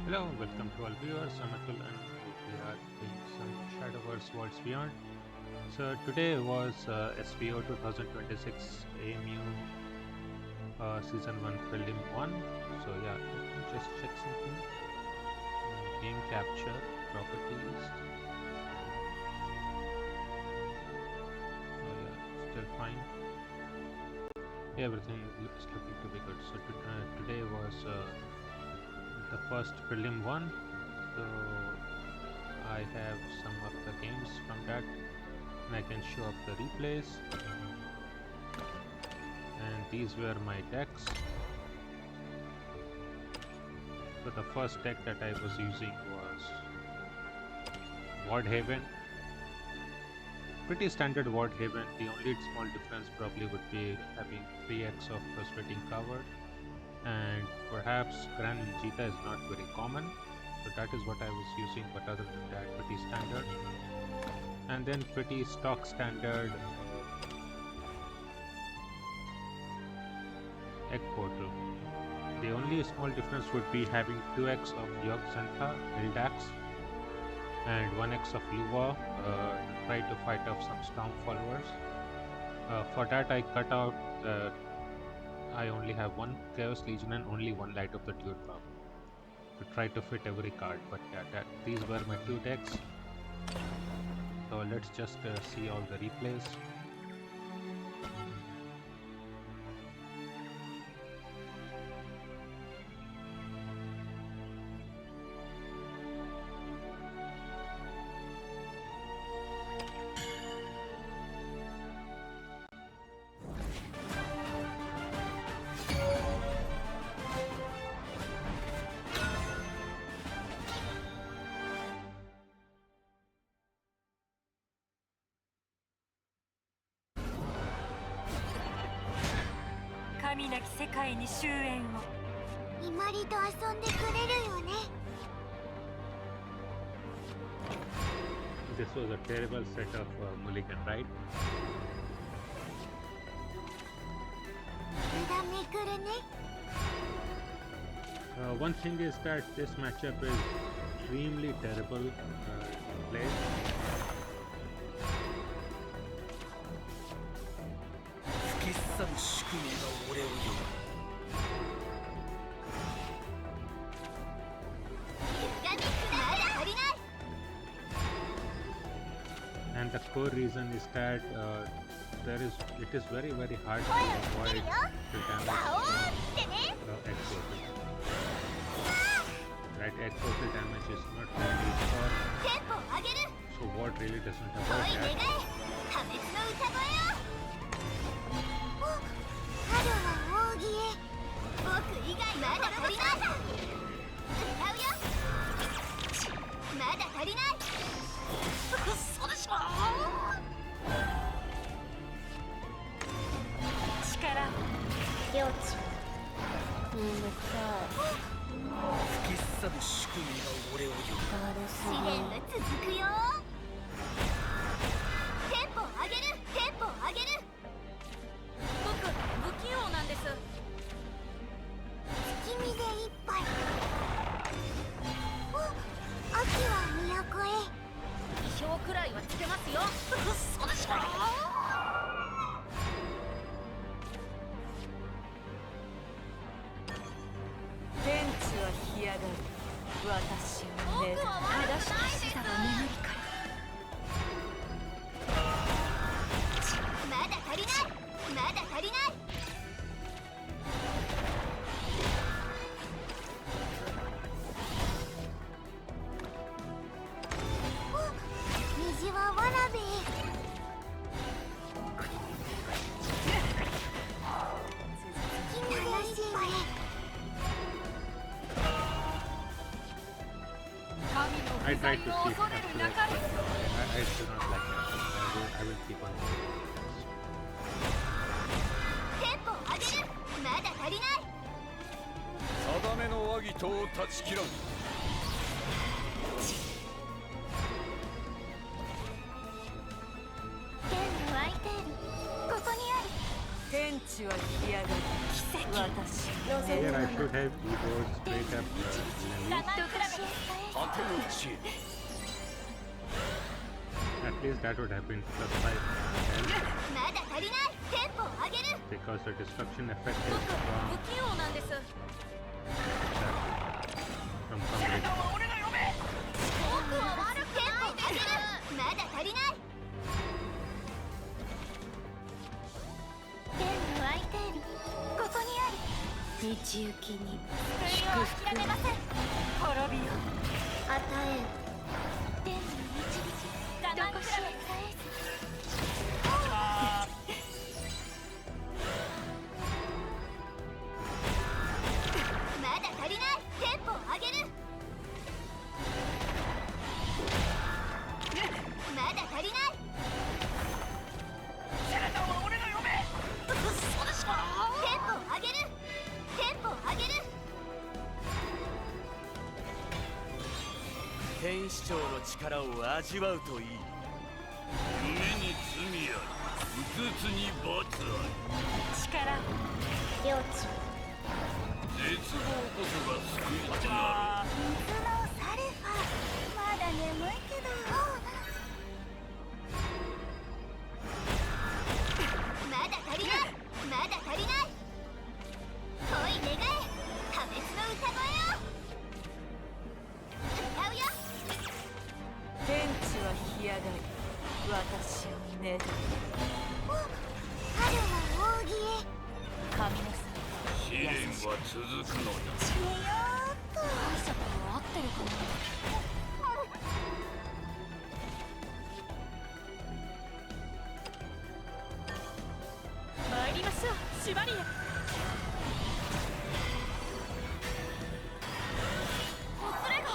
Hello, welcome to all viewers. I'm Atul and we are doing some Shadowverse Worlds Beyond. So today was SVO 2026 AMEU Season 1 Prelim 1. So yeah, let me just check something. Game capture, properties. Oh yeah, still fine. Everything is looking to be good. So today was the first prelim 1, so I have some of the games from that and I can show up the replays, and these were my decks. So the first deck that I was using was Ward Haven, pretty standard Ward Haven. The only small difference probably would be having 3x of frustrating cover, and perhaps Grand Vegeta is not very common, so that is what I was using, but other than that pretty standard. And then pretty stock standard Egg Portal. The only small difference would be having 2x of Yog Santa, Eldax, and 1x of Luva to try to fight off some Storm followers. For that I cut out I only have one Chaos Legion and only one Light of the Dewdrop to try to fit every card. But yeah, these were my two decks. So let's just see all the replays. This was a terrible set of Mulligan, right? One thing is that this matchup is extremely terrible to play. And the core reason is that it is very hard to avoid the damage from Egg Portal. Right, Egg Portal damage is not really for, so Ward really doesn't avoid that. I tried to see after that, but I do not like that. I will keep on doing 地は干上がる奇跡。私 Here I should have keyboard straight up At least that would have been plus 5 health. まだ足りない。テンポを上げる。 Because the destruction effect is from 不器用なんです。 from coverage. 僕は悪くないです。まだ足りない。天の空いている。ここにある。道行きに祝福。諦めません。滅びよ。与えよ。天の導き。どこしへ返す。まだ足りない。テンポを上げる。まだ足りない。シャドウは俺の嫁。そうでしょ。テンポを上げる。テンポを上げる。天使長の力を味わうといい。夢に罪あり、うつつに罰あ力。領地。り。絶望こそが救いとなる。水のサルファ。まだ眠いけど。まだ足りない。まだ足りない。恋願え。破滅の歌声を。歌うよ。天地は干上がり私をねだる。春は扇へ。神のさ試練は続くのだ。しよーっと。解釈は合ってるかな。参りましょうシュバリエ。ほつれが。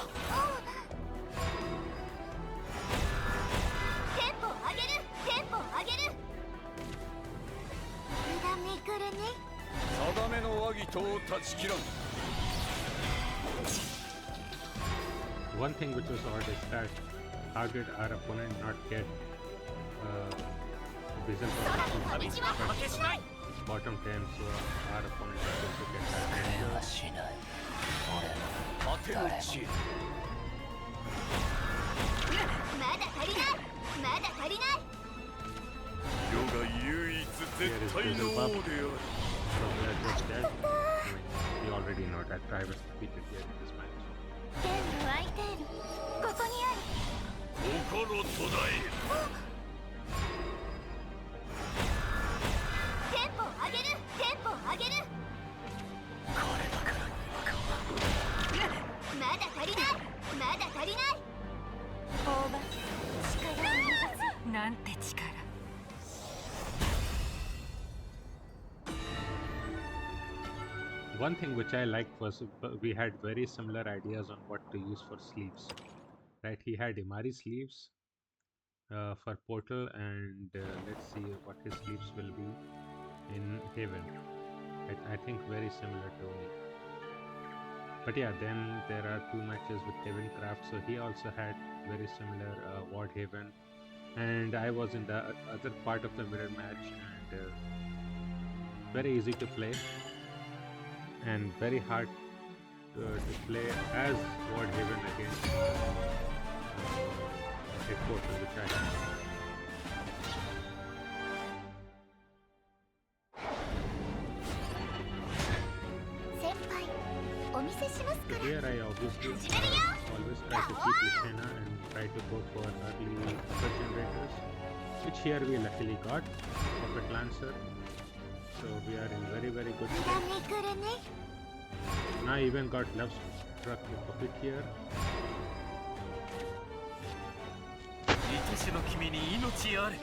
テンポを上げる。テンポを上げる。枝めくるね。定めの和議とを断ち切らん。 One thing which was odd is that how did our opponent not get vision for bottom 10, so our opponent is able to get that. しない俺の果ての地へ。まだ足りない。まだ足りない。世が唯一絶対の王である。 So we are just dead. I mean, we already know that Tribe was defeated here in this match. 天の空いている。ここにある。心途絶え。テンポを上げる。テンポを上げる。これだからにはまだ足りない。まだ足りない。大場力を抜かず。なんて力。 One thing which I liked was we had very similar ideas on what to use for sleeves. Right, he had Imari sleeves for Portal, and let's see what his sleeves will be in Haven. I think very similar to me. But yeah, then there are 2 matches with Haven Craft, so he also had very similar Ward Haven, and I was in the other part of the mirror match, and very easy to play and very hard to play as Ward Haven against a Portal, which I have. 先輩、お見せしますか So ら。 here I obviously 始めるよ。 always try to keep Lishenna and try to go for early upper generators, which here we luckily got, Puppet Lancer. So we are in very good 枝 shape. めくるね。 Now I even got Love Struck the Puppet here. 愛しの君に命あれ。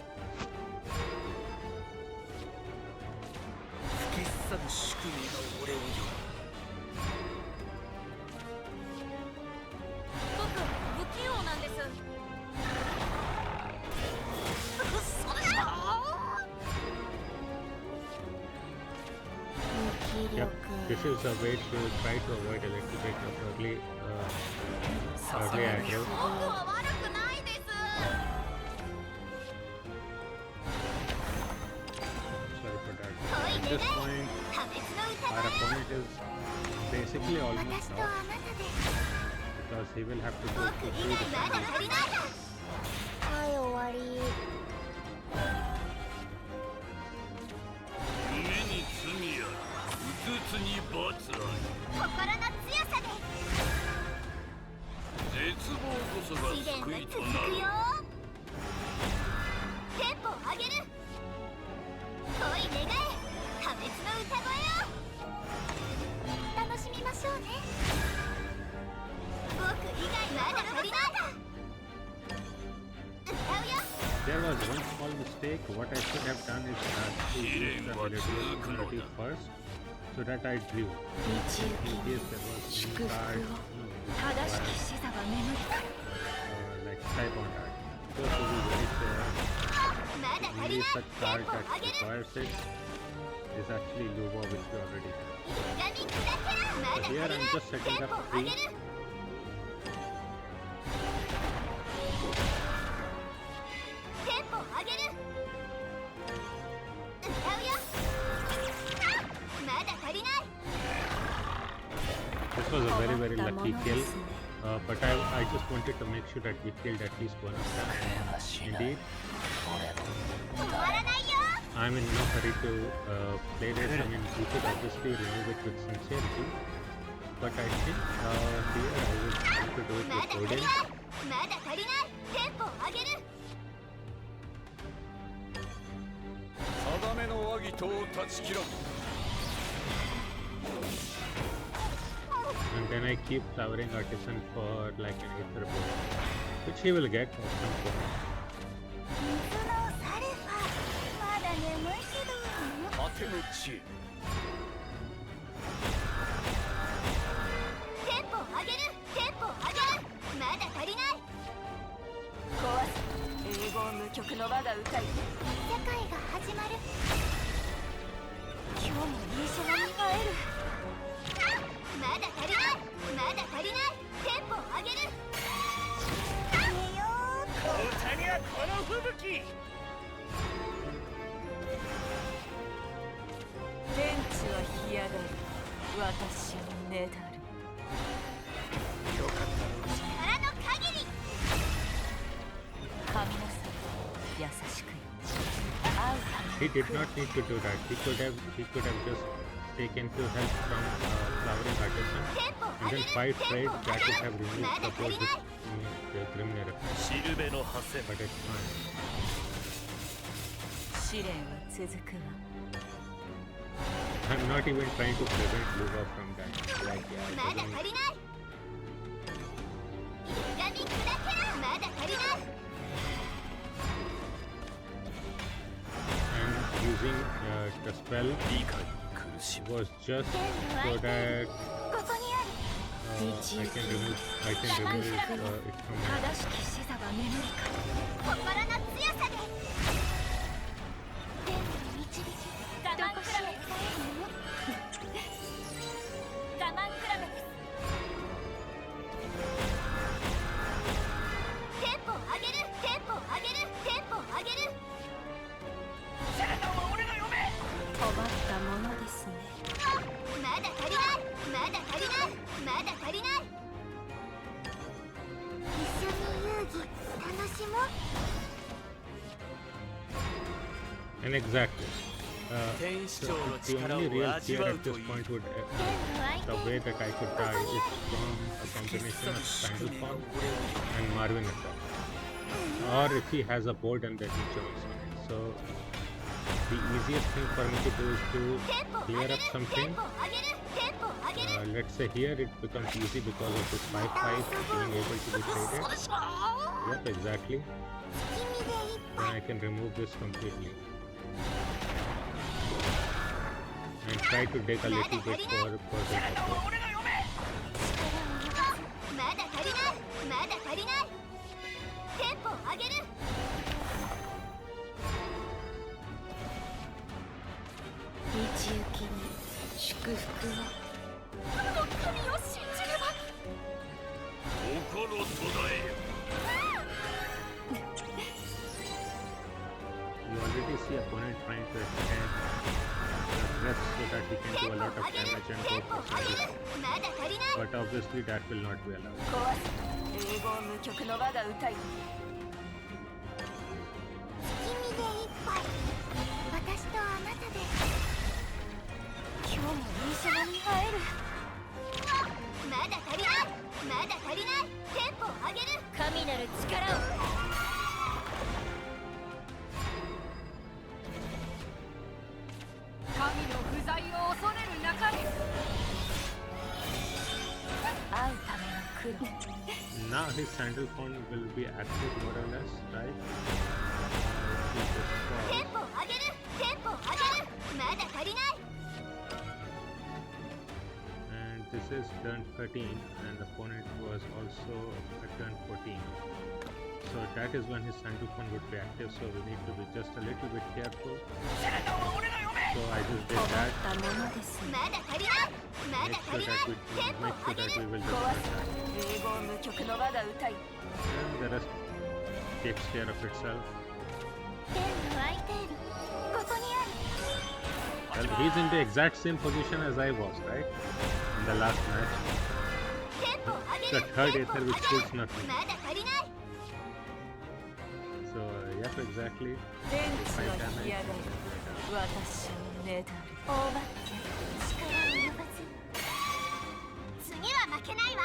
不決さぬ宿命が俺を呼ぶ。僕不器用なんです。嘘でしょ。無気 Yep, 力。 this is a way to try to avoid a little bit of early aggro. 僕は悪くないです。 Sorry for that. 恋願 this point, our opponent is basically almost out because he will have to go to 2 different defenses. はい終わり夢に罪ありうつつに罰あり心の強さで絶望こそが試練は救いと続くよなるテンポを上げる恋願え破滅の歌声を楽しみましょうね僕以外まだ足りない歌うよ There was one small mistake. What I should have done is to use the ability first so that I drew. 道行 In き case there was 祝 any 福を card 正しき視座は眠るか like type on that. So to be very fair, まだ the 足り only ない such テ card ンポを that 上げる requires it is actually Luva, which we already have. 歪み砕けまだ So 足り here ない I'm just テ setting ンポを up 上げ 3. るテンポを上げる歌うよまだ足りない This was a very 困 very ったも lucky の kill. ですね But I just wanted to make sure that we killed at least one of them. はしない Indeed, 終わらないよ I'm in no hurry to play this. I mean, we could obviously remove it with sincerity. But I think here I would want to do it ま with だ足り Odin. ないまだ足りないテンポを上げる定めの和議とを断ち切らん And then I keep flowering artisan for like an ether bolt, which he will get at some point. 水のサルファまだ眠いけど果ての知恵テンポを上げるテンポを上げるまだ足りない壊す英語無曲の我が歌い世界が始まる今日もリーシェナに会えるまだ足りないまだ足りないテンポを上げる寝よう歌にはこの吹雪天地は干上がる私はねだる力の限り神なさい優しくよ会うた He did not need to do that. He could have just taken to help from flowering artisan テンポを and 上げ then る fight テ trade ンポを that 上 would げ have る removed まだ support 足り with ない the Preliminary. しるべの破線 But it's fine. 試練は続くわ I'm not even trying to prevent Luva from that. Like, yeah, it まだ doesn't- 足りない歪み砕けまだ足りない and using the spell 理解に苦しむ was just so that ここにある I can remove it from 正しき視座は眠りか心の強さで天に導き我慢比べ我慢比べですテンポを上げるテンポを上げるテンポを上げるシャドウは俺の嫁困ったものですねまだ足りないまだ足りないまだ足りない一緒に遊戯楽しもう And exactly.天使 So 長の the 力 only を real 味 fear わ at うと this いい point would 天の the way that I could die is from a combination of Spinal and Marvin itself. Or if he has a board and then he jumps on it. So the easiest thing for me to do is to テンポを上 clear げる up テン something. ポを上げるテンポを上げる Let's say here it becomes easy because of this 5-5 being able to be traded. Yep, exactly. 月見でいっ Then I can remove this completely. And try to dig a little bit for further support. 俺の嫁まだ足りないまだ足りないテンポを上げる道行きに祝福を神を信じれば心途絶え You already see opponent trying to extend the obviously that will not be allowed. 壊す永劫無曲の我が歌い月見で一杯私とあなたで今日もいいシャドに会えるまだ足りないまだ足りないテンポを上げる神なる力を神の不在を恐れるなかれ会うための来る Now his sandal phone will be active more or less, right? テンポを上げるテンポを上げるまだ足りない And this is turn 13 and the opponent was also at turn 14. So that is when his sandal phone would be active, so we need to be just a little bit careful. So I just did that. たものですまだ足りないまだ Make 足 sure りない that we テンポを make 上 sure げ that we る will 壊 just す永劫無曲の我が歌い and the rest takes care of itself. 天の空いているここにある Well, he's in the exact same position as I was, right? In the last match. テンポを上げ The る third テンポを Aether 上 which げる kills nothing. まだ足りない So, yep, exactly. 天地 5 は damage. 干上がり私のねだる大ばって力及ばず次は負けないわ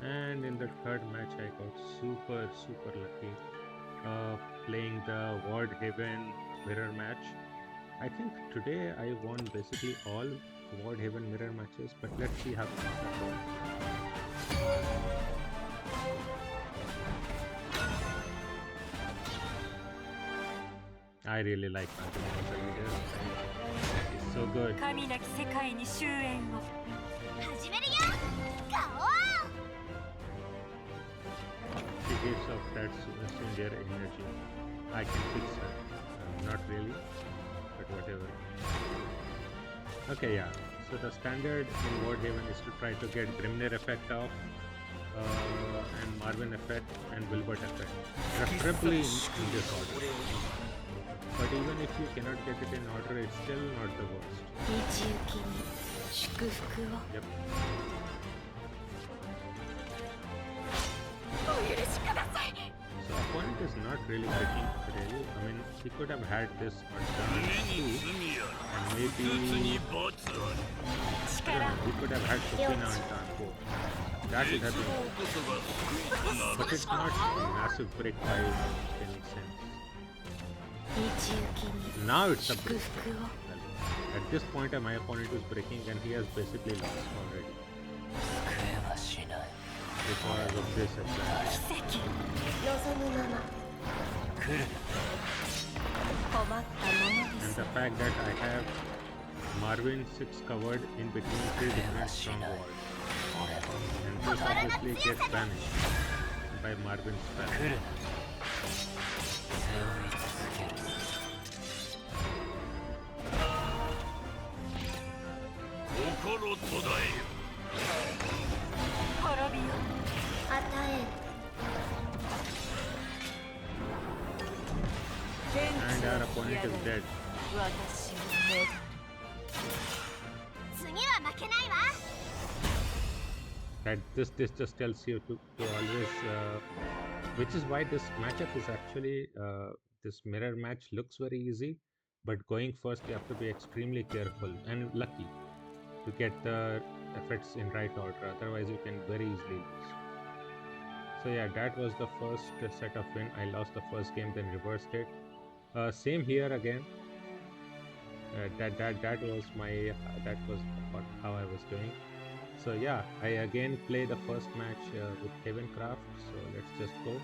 And in the third match, I got super lucky playing the Ward Haven mirror match. I think today I won basically all Ward Haven mirror matches, but let's see how things are going. I really like Anthony as a leader. He's so good. 神なき世界に終焉を始めるよガオー She gives off that Sundir energy. I can fix her. Not really, but whatever. Okay, yeah. So the standard in Ward Haven is to try to get Grimnir effect off, and Marvin effect, and Wilbert effect. Preferably in this order. But even if you cannot get it in order, it's still not the worst. 道行きに祝福を Yep. お許しください So opponent is not really picking really. I mean, he could have had this on turn 2, 目に罪あ and り不 maybe 屈に罰あり I don't know, he could have had Sukina on turn 4. That would have 絶 been, 望こそが救いとなる but it's not a massive break by any sense. 道行きに Now it's a 祝 break. 福を Well, at this point, my opponent is breaking, and he has basically lost already 救えはしない because of this attack. 奇跡望むまま来る困ったもので And す the fact that I have Marvin 6 covered in between 3 different strong walls, 俺も and this obviously gets banished by Marvin's 来 spell. る背負い続ける心途絶えよ滅びよ与え And our opponent is dead. 私のね次は負けないわ That this just tells you to always, which is why this matchup is actually this mirror match looks very easy, but going first you have to be extremely careful and lucky to get the effects in right order. Otherwise, you can very easily lose. So yeah, that was the first set of win. I lost the first game, then reversed it. Same here again. That was my how I was doing. So yeah, I again play the first match with Havencraft. So let's just go.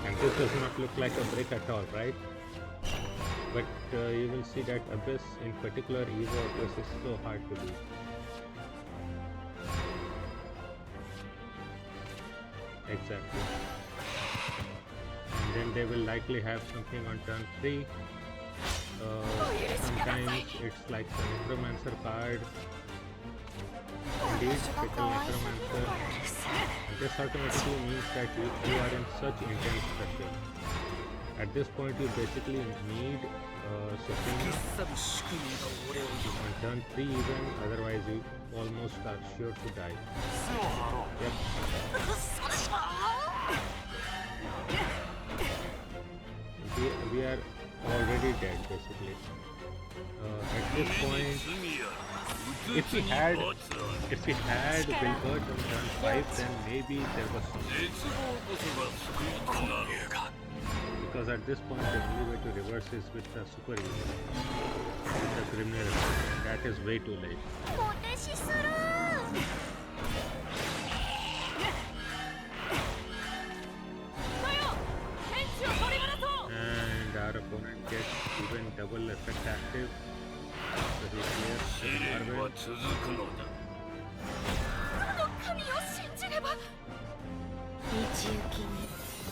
And this does not look like a break at all, right? But you will see that Abyss, in particular Evo Abyss, is so hard to do. Exactly. And then they will likely have something on turn 3. Sometimes it's like the Necromancer card. Indeed, Fickle Necromancer. This automatically means that you are in such intense pressure. At this point, you basically need Supreme on turn 3 even, otherwise you almost are sure to die. Yep. We are already dead basically. At this point, if we had Wilbert on turn 5, then maybe there was something. Because at this point the only way to reverse is with the super evil, with the criminal effect, and that is way too late. And our opponent gets even double effect active, so he clears the Marvel.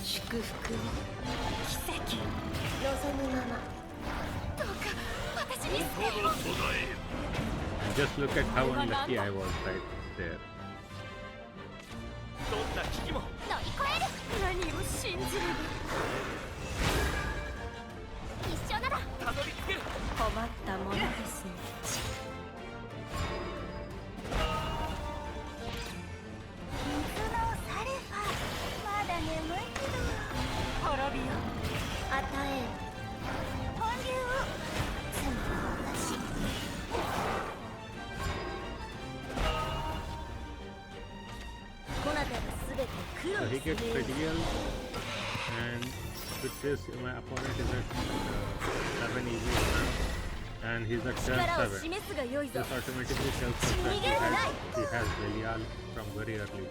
祝福を奇跡望むままどうか私に救いを And just look at how unlucky I was right there. どんな危機も乗り越える何を信じれば一緒ならたどり着ける困ったものですね。水のサルファまだ眠いけど滅びよ。与える本流を罪の私 こなたがすべて苦 So 労 he する gets critical, and with this my opponent is at 7 evil now, and he's at turn 力を 7. 示すがよいぞ This automatically tells us that he has Belial from very early.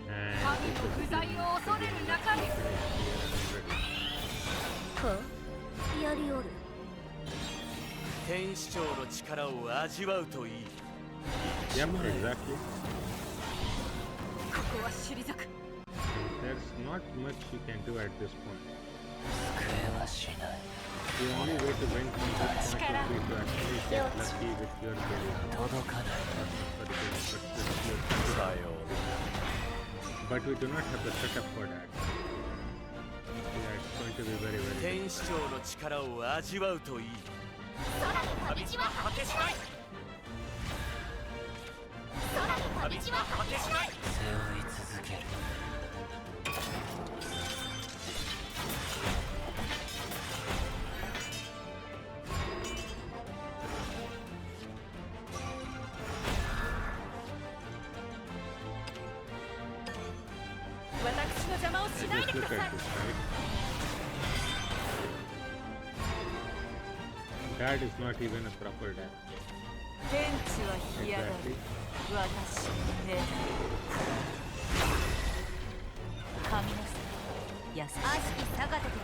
And 神の不在を恐れる中に。はやりおる天使長の力を味わうといい Yep, exactly. ここは退く。 And there's not much you can do at this point. 救えはしない The only way to win from this point would be to actually get lucky with your Belial. 届かない But さよう But we do not have the setup for that. Yeah, it's going to be very, very 天使長の力を味わうといい空の旅路は果てしない空の旅路は果てしない背負い続ける 私の邪魔をし And ない just でく look ださ at い。 this, right? That is not even a proper deck. 天地は干上が Exactly. り、私の目だ。神のさ、優しい。悪しき逆手で抗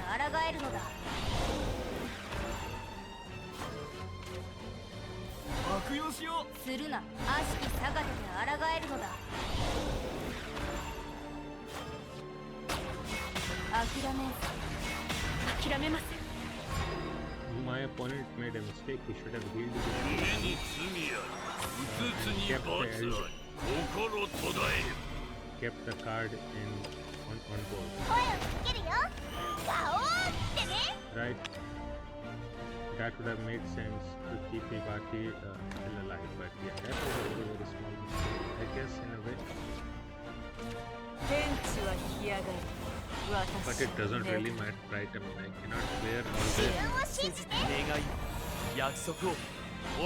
えるのだ悪用しようするな悪しき逆手で抗えるのだ諦めん諦めません。 My opponent made a mistake. He should have healed 目 it. に罪ありうつつに罰あり心途絶える Kept the card on board. 声をかけるよガオーってね Right? That would have made sense to keep Ibaki still alive. But yeah, that was a very, very small mistake. I guess in a way. 天地は干上がり、 But 私 it doesn't の目 really だ。 matter, right? I mean, I cannot clear all 自 this. 分を信じて願い約束を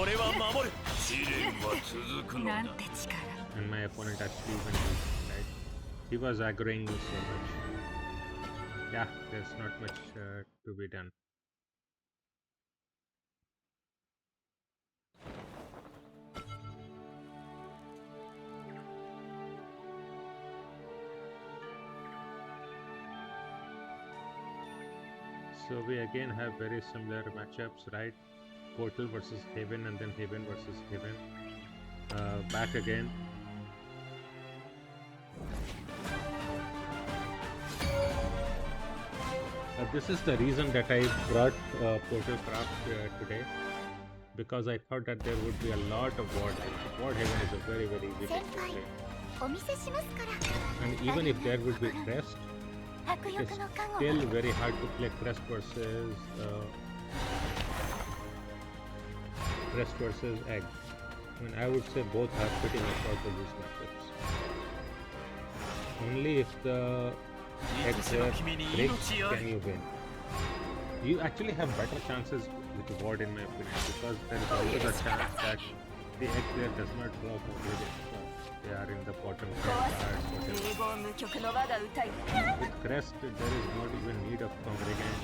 俺は守る試練は続くのだなんて力。 And my opponent actually even did, right? He was aggroing me so much. Yeah, there's not much to be done. So we again have very similar matchups, right? Portal versus Haven and then Haven versus Haven. Back again. This is the reason that I brought Portal Craft today, because I thought that there would be a lot of Ward Haven. Ward Haven is a very easy thing to play. お見せしますから And even if there would be Crest, 迫 it 力 is の加護 still very hard to play Crest versus Egg. I mean, I would say both are pretty much out to these matchups. Only if the Egg player breaks can you win. You actually have better chances with the Ward in my opinion, because there is always a chance that the Egg player does not draw Congregants. They are in the bottom 10 cards, whatever. 永劫無曲の我が歌い With Crest, there is not even need of Congregants.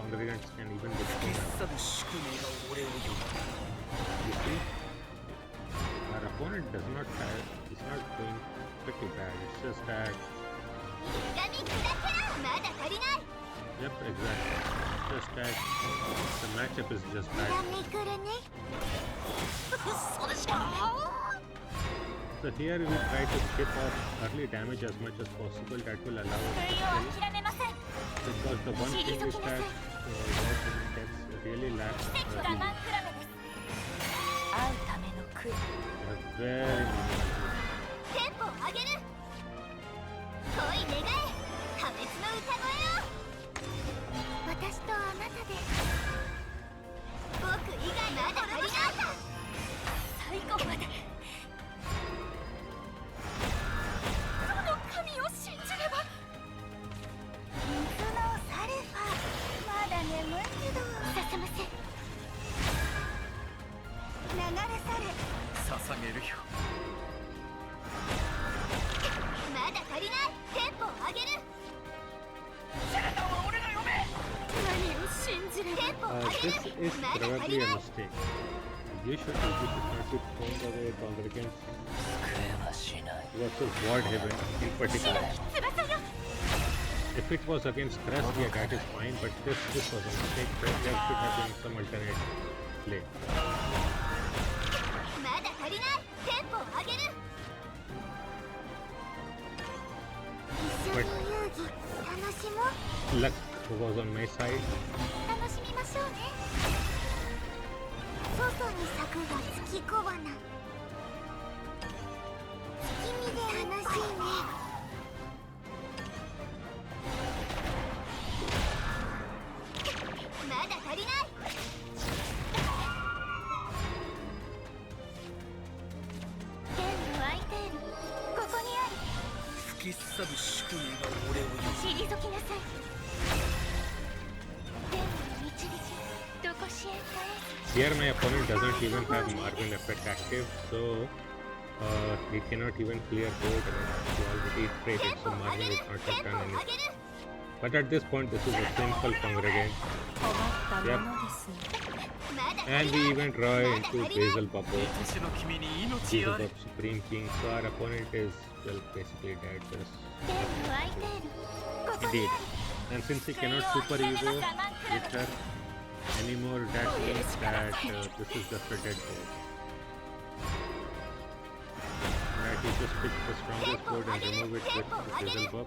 Congregants can even be thrown out. さぶ宿命が俺を呼ぶ You see, our opponent is not doing pretty bad. It's just that, 神砕けろまだ足りない yep, exactly. Just that the matchup is just 恨 bad. みくるね So here we try to skip off early damage as much as possible. That will allow us 運 to 用 play. 諦めません Because the one thing is that Ward Haven decks really lack 我 healing. 慢比べです 会うための悔い They have very minimal healing. テンポを上げる恋願え破滅の歌声を私とあなたで僕以外まだ足りない最後までどの神を信じれば水のサルファまだ眠いけどさせません流れ去れ捧げるよまだ足りないテンポを上げるシャドウは俺の嫁何を信じればテンポを上 This げる is まだ足 probably り a ない mistake. You should not be throwing away Congregants 救えはしない versus Ward Haven in particular. 翼よ If it was against Crest, yeah, that is fine, but this was a mistake. There should have been some alternate play. まだ足りないテンポを上げる一緒に遊戯楽しもう Luck was on my side. 楽しみましょうね外に咲くが月小花月見で楽しいねまだ足りない天の空いているここにあり吹きすさぶ宿命が俺を呼退きなさい天の導きどこしへ帰 Here my opponent doesn't even have Marvel effect active, so he cannot even clear board. He already traded, so Marvel would not have done anything. But at this point, this is a simple Congregant. 困ったものですね And we even draw into Basil Bubble, ぶ年の君に命 Basil あれ Bub Supreme King, so our opponent is, well, basically dead. There's 天の空いているここに Indeed. あり And since he cannot super ego with her anymore, that means that this is just a dead board. That he just pick the strongest board and remove it with the Basil Bub.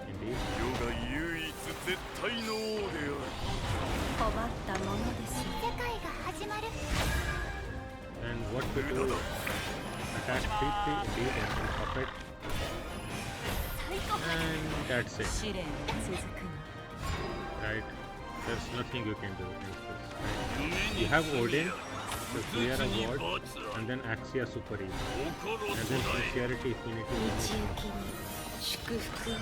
Indeed. 世が唯一絶対の王である困ったものですね世界が始まる And what to do? Attack 3-3 indeed and then puppet. 最高 And that's it. 試練続く Right? There's nothing you can do against this. Right? You have Odin, the clear a ward, and then Axia Super Ego. 心 And と then だえ Sincerity Infinity 道 Limit. 行きに祝福を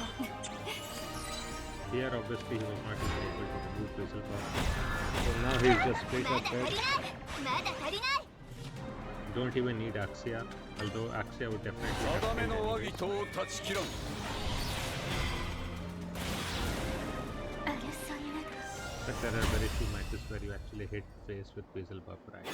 Here obviously he was not even able to remove Basil Bub. So now he's just straight ま up だ足り dead. ないまだ足りない Don't even need Axia, although Axia would definitely have 定め killed の anyways. 詫びとを断ち切らん アルソンヌ But there are very few matches where you actually hit face with Basil Bub, right?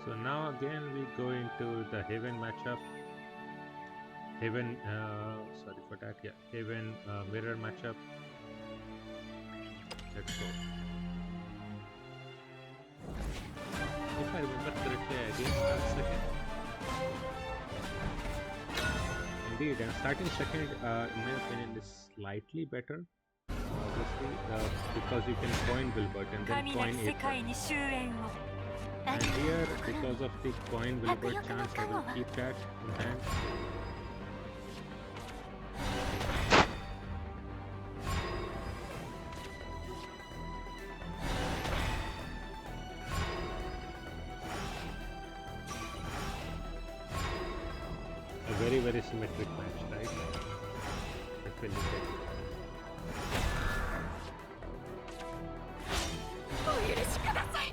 So now again we go into the Haven matchup. Haven, sorry for that, yeah, Haven mirror matchup. Let's go. If I remember correctly, I did start second. Indeed, and starting second, in my opinion, is slightly better. Obviously, because you can coin Wilbert and then 神な coin き世 Aether. 界に終焉を And here, because of the coin Wilbert chance, I will keep that in hand. A very, very symmetric match, right? That will be good. お許しください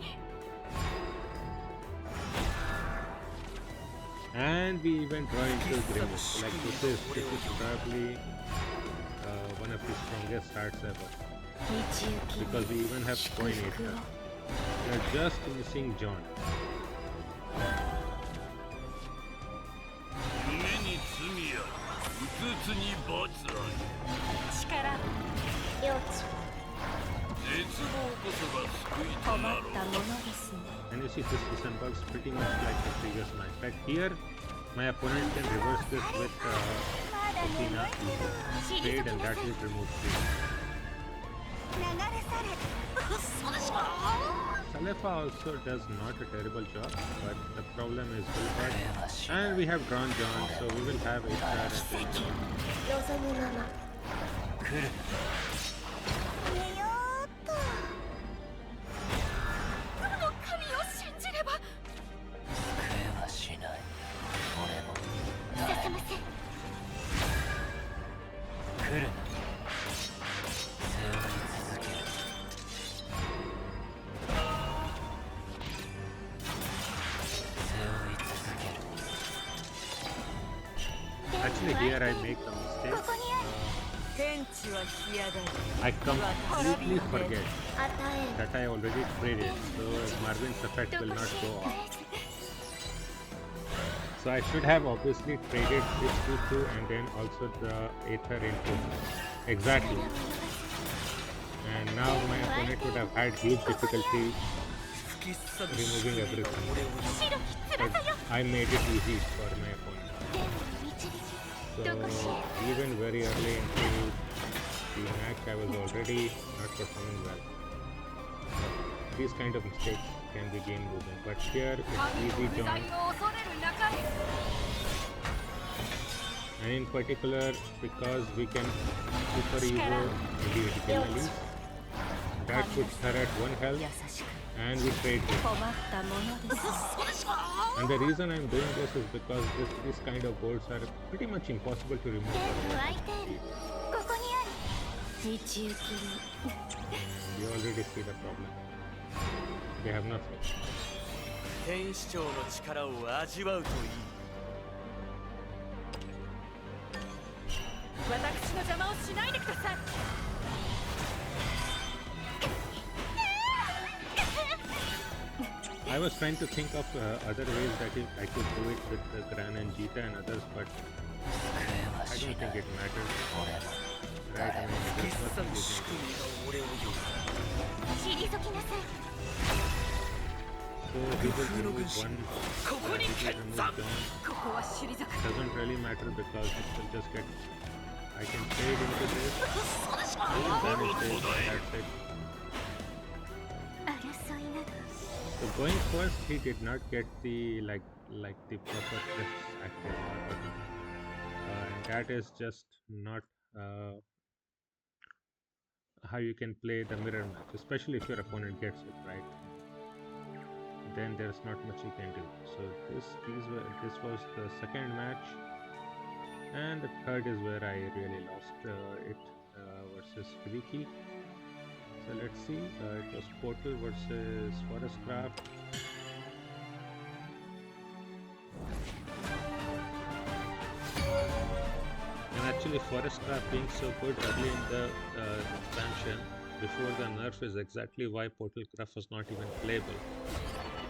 And we even draw into Grimace. Like this is probably one of the strongest starts ever. 道行き Because we even have coin Aether. We are just missing John. 夢に罪あり、うつつに罰あ力領地り。絶望こそが救いと困なろう。ったものですね And you see, this resembles pretty much like the previous match. Right here, my opponent can reverse this with Okina, trade, and that will remove 流れ去れそれしか Salefa also does not a terrible job, but the problem is Wilbert. And we have drawn John, so we will have a star at the end. 望むまま来る寝よーっとこの神を信じれば救えはしない俺も進ませ来るな背負い続ける背負い続ける Actually, here I make a mistake. ここにある 天地は干上がり I completely forget 与え that I already traded, so Marvin's effect will not go off. So I should have obviously traded this 2-2 and then also the Aether into exactly. And now my opponent would have had huge difficulty removing everything. 白き翼よ But I made it easy for my opponent. 天に導き So even very early into the match, I was already not performing well. These kind of mistakes can be game losing, but here it's 神 easy の不 John. 在を恐れるなかれ And in particular, because we can super evo individually, that puts her at 1 health 優しく and we trade it. 困ったものです And the reason I'm doing this is because this kind of boards are pretty much impossible to remove. 全部空いているここにある道行きに And you already see the problem. They have nothing. 天使長の力を味わうといい私の邪魔をしないでください I was trying to think of other ways that I could do it with Gran and Jita and others, but I don't think it matters. Right? I mean, it is what it is. 退きなさい So he will remove one. He will remove John. ここは退く Doesn't really matter because it will just get. I can trade into this. Damage this. That's it. 争いなど So going first, he did not get the like the proper clips active, and that is just not how you can play the mirror match, especially if your opponent gets it right. Then there's not much you can do. So this was the second match, and the third is where I really lost it versus Viki. So let's see, it was Portal versus Forestcraft. And actually Forestcraft being so good early in the expansion, before the nerf, is exactly why Portalcraft was not even playable.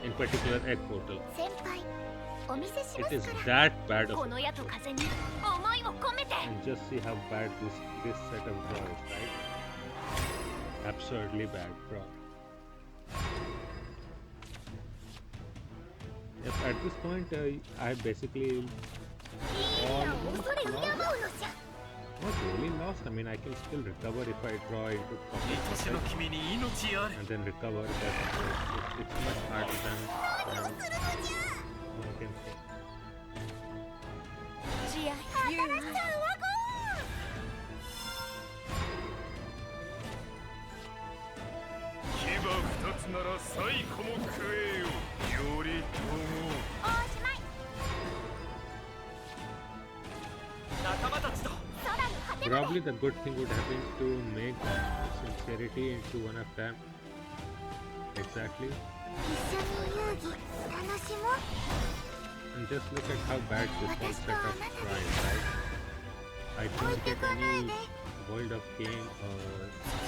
In particular Egg Portal. 先輩お見せしま It す is から that bad of こ a の矢と portal. 風に思いを込めて And just see how bad this set of draws, right? Absurdly bad draw. Yep, at this point, I basically almost lost. Not really lost. I mean, I can still recover if I draw into pocket and then recover, but it's much harder than one can think. 牙二つなら最後も食えよ。頼朝。おしまい。仲間たちと Probably the good thing would have been to make sincerity into one of them. Exactly. 一緒に遊戯楽しもう。 And just look at how bad this whole setup tries, right? I don't get any world of game,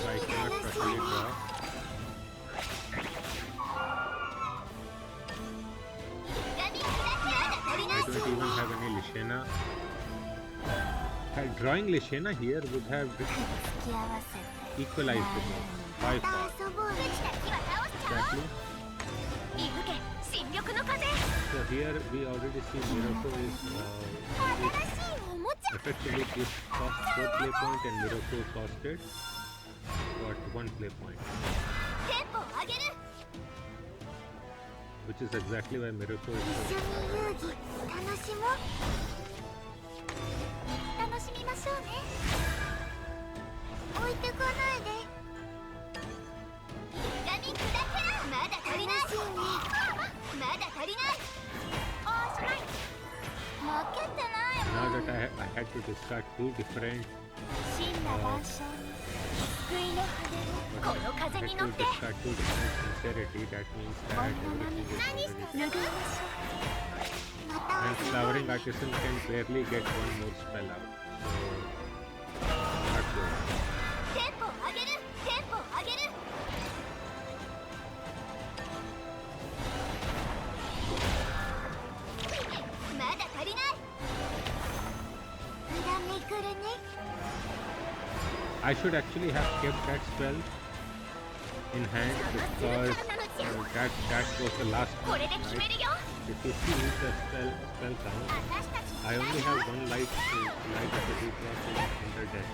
so I cannot properly draw. I don't even have any Lishenna. Drawing Lishenna here would have equalized the game by far. Exactly. So here we already see Miroko is effectively this cost 4 play point and Miroko costed what 1 play point, which is exactly why Miroko is so 楽しもう。楽しみましょうね。置いてかないで。まだ足りない。まだ足りない。おしまい。負けてないもん。 now that I had to discard 2 different 真羅万象に救いの羽をこの風に乗って discard 2 different sincerity, that means that everything is already 拭いましょう。また and flowering artisan can barely get one more spell out, so not good. テンポを上げる。テンポを上げる。まだ足りない。裏めくるね。 I should actually have kept that spell in hand because that was the last こ one, れで決め right? るよ。 If you see the spell count, 私たち I only have one light of the deep loss in their deck.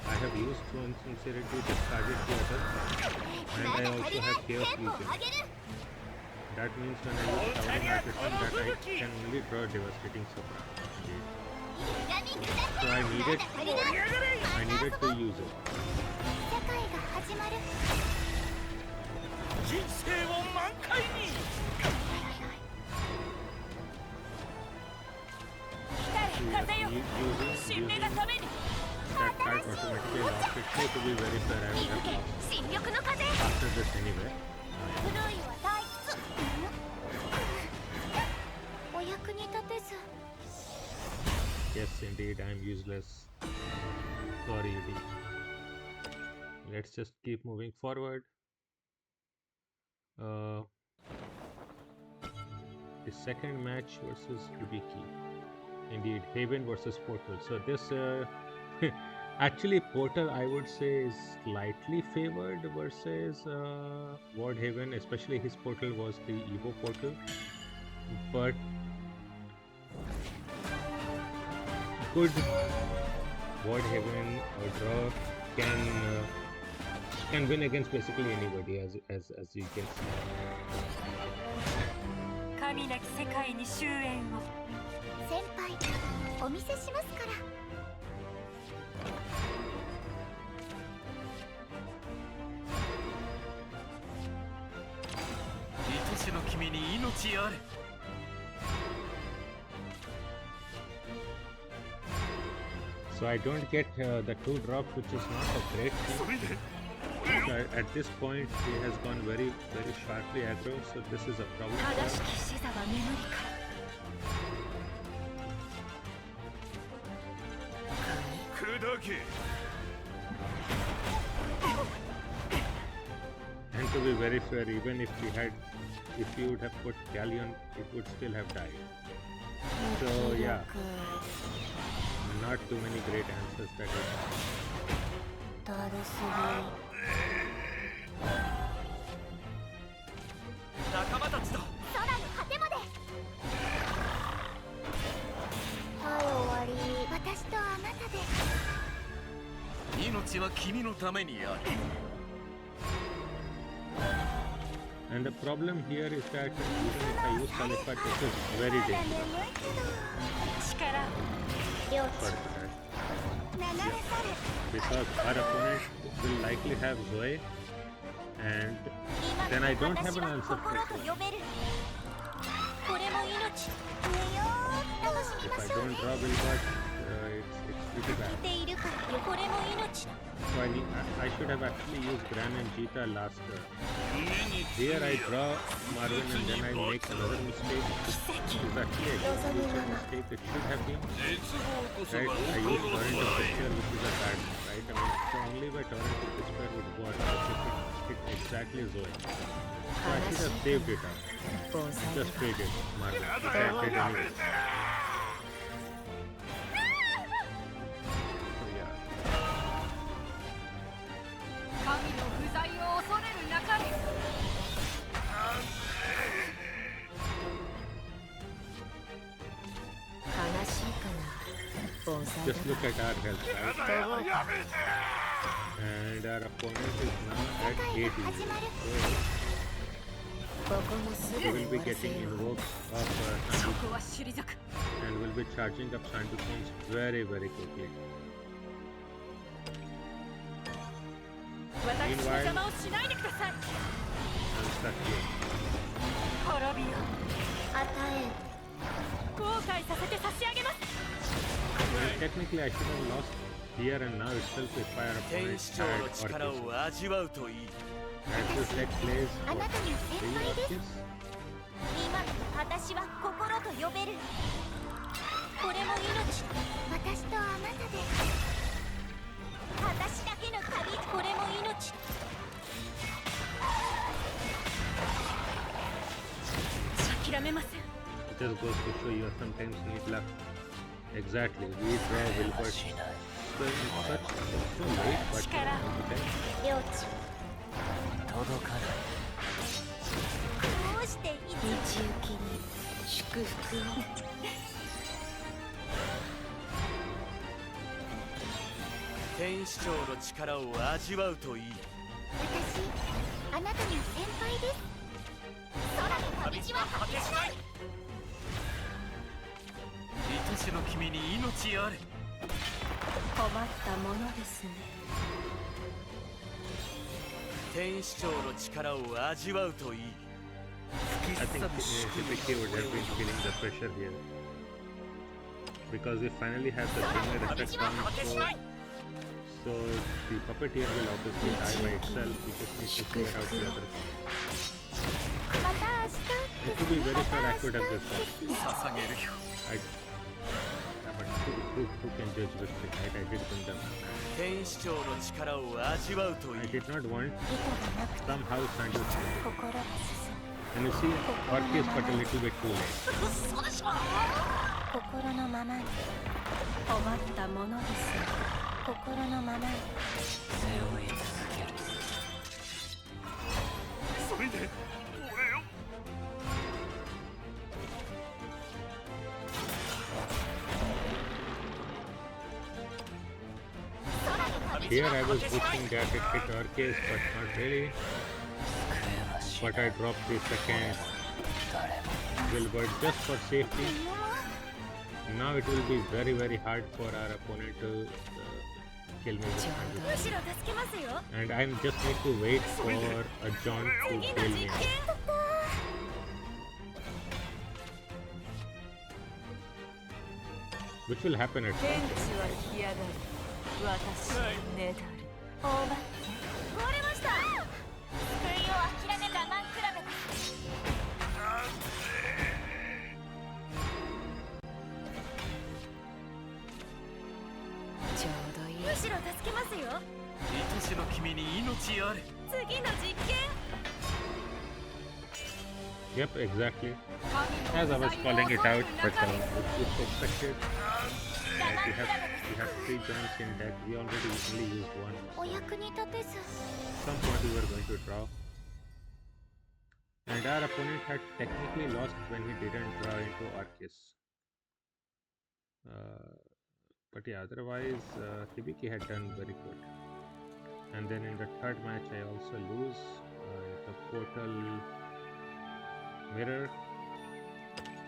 I have used one sincerity, discarded the other, and I also have chaos テンポを legion. 上げる。 That means when I use flowering artisan that I can only draw devastating surprise. So I needed to use it. 世界が始まる。人生を満開に。Using that card automatically lost it, so to be very fair, I would have lost 新緑の風。 after this anyway. 古いは退屈。お役に立てず。 Yes, indeed, I'm useless. Sorry, UD. Let's just keep moving forward. The second match versus Hibiki. Indeed, Haven versus Portal. So this actually Portal I would say is slightly favored versus Ward Haven, especially his Portal was the Evo Portal. But good Ward Haven or draw can win against basically anybody as you can see. 神なき世界に終焉を。先輩、お見せしますから。愛しの君に命あれ。 So I don't get the 2 drops, which is not a great thing. So at this point, he has gone very sharply aggro, so this is a problem. 正しき視座は眠りから。 砕け。 And to be very fair, even if you would have put Galleon, it would still have died. So yeah, not too many great answers that is. だるすぎ。仲間たちだ。空の果てまで。はい、終わり。私とあなたで。命は君のためにある。And the problem here is that even if I use Caliphate, this is very dangerous. 領 Sorry 地 for that. 流れ去る。 Because our opponent will likely have Zoe, and then I don't have an answer for 心と it. 呼べる。これも命。上よー、楽しみ If ま I しょう don't ね。 draw Wilbert, it's pretty 聞い bad. ているからよ。これも命だ。 So I should have actually used Gran and Jita last turn. 夢に Here I draw Marvin and then I make another mistake. It's actually a huge mistake. It should have been 絶望こそ right. が I 心 used と Torrent な of れ Despair, which is a bad one, right? I mean, so only way Torrent of Despair would work if it hit exactly Zoe. So I should have saved it up. Just traded Marvin, which I did anyway. So yeah. 神の不在を恐れるなかれ。悲しいかな。盆栽 Just look at our health, right? And our opponent is now at 80. ここもす So ぐ we will 終 be わらせ getting よう。 invoked of そ Sandu こは退く。 and we'll be charging up Sandu Queens very quickly. 私の邪魔をしないでください。 I'm stuck here. 滅びよ。与え。後悔させて差し上げます。 And technically, I should have lost here and now itself if our 天 opponent 使長の had 力 Orchis. を味わうといい。 As this deck plays, あな what, たの先 three 輩です。 Orchis? 今私は心と呼べる。これも命。私とあなたで。私だけの旅。これも命。諦めません。 It just goes to show you sometimes need luck. Exactly, we draw Wilbert. So it's such so late, but okay. 領地。届かない。どうしていつ道行きに祝福を。天使長の力を味わうといい。私、あなたの先輩です。空の旅路は果てしない。愛しの君に命あれ。困ったものですね。天使長の力を味わうといい。 I think Shibiki would have been feeling the pressure here. Because we finally have the Dreamer effect on, so the puppeteer will obviously die by itself. We just need to clear out the other thing. また明日。 And to be very fair, I could have just won. 捧げるよ。 But who can judge victory, right? I did win them. 天使長の力を味わうとい I い。 did not want 意図がなくて somehow Sandu to win. 心が進む。 And you see, Orchis but a little bit too late. 心のままに。困ったものですよ。心のままに。背負い続ける。それで俺を Here I was hoping that it hit Orchis, but not really. But I dropped the second Wilbert just for safety. Now it will be very hard for our opponent to kill me with Sandu. むしろ助けますよ。 And I just need to wait for a John to kill me. Which will happen at 天 some 地 point. は干上がり。私のねだる。大場壊れました。救いを諦めたマンクラベです。ちょうどいい。むしろ助けますよ。愛しの君に命あれ。次の実験。 Yep, exactly. As I was calling it out, but it's expected. we have 3 giants in deck. We already only used one. お役に立てず Some point we were going to draw. And our opponent had technically lost when he didn't draw into Arceus. But yeah, otherwise Hibiki had done very good. And then in the third match I also lose the Portal Mirror.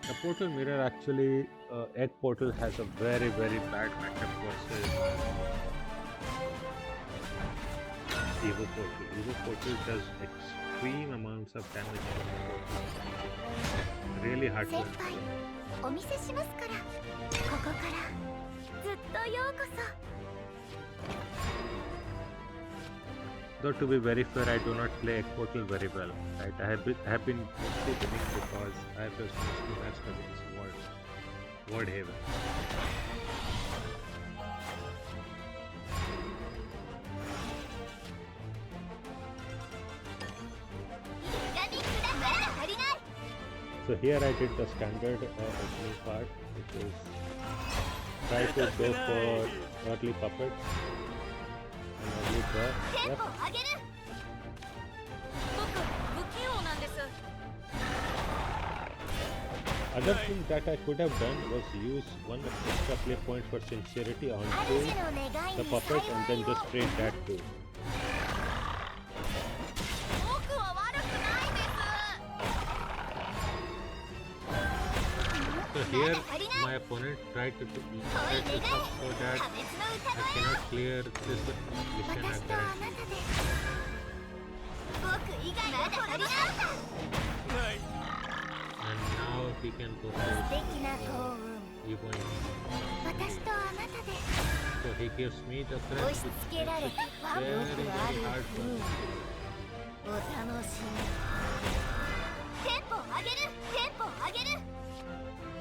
The Portal Mirror actually, Egg Portal has a very bad matchup versus Evo Portal. Evo Portal does extreme amounts of damage. Really hard to 先輩お見せしますからここからずっとようこそ Though to be very fair, I do not play Egg Portal very well. Right? I have been mostly winning because I have just mostly matched against Ward Haven. So here I did the standard opening part, which is try to go for early puppets and early draw. Yep. 僕不器用なんです Other thing that I could have done was use one extra play point for sincerity onto 主の願い the に puppet and then just trade that too. 僕は悪くないです So here my opponent tried to set this up so that I cannot clear this with Lishenna 私とあな guarantee. たで僕以外まだ足りなかった And now he can go 素 for 敵な幸運 Evo. 私とあなたで So he gives me the 押 threat し which 付けられては very 僕ある hard for 不 me. 運お楽しみテンポを上げるテンポを上げる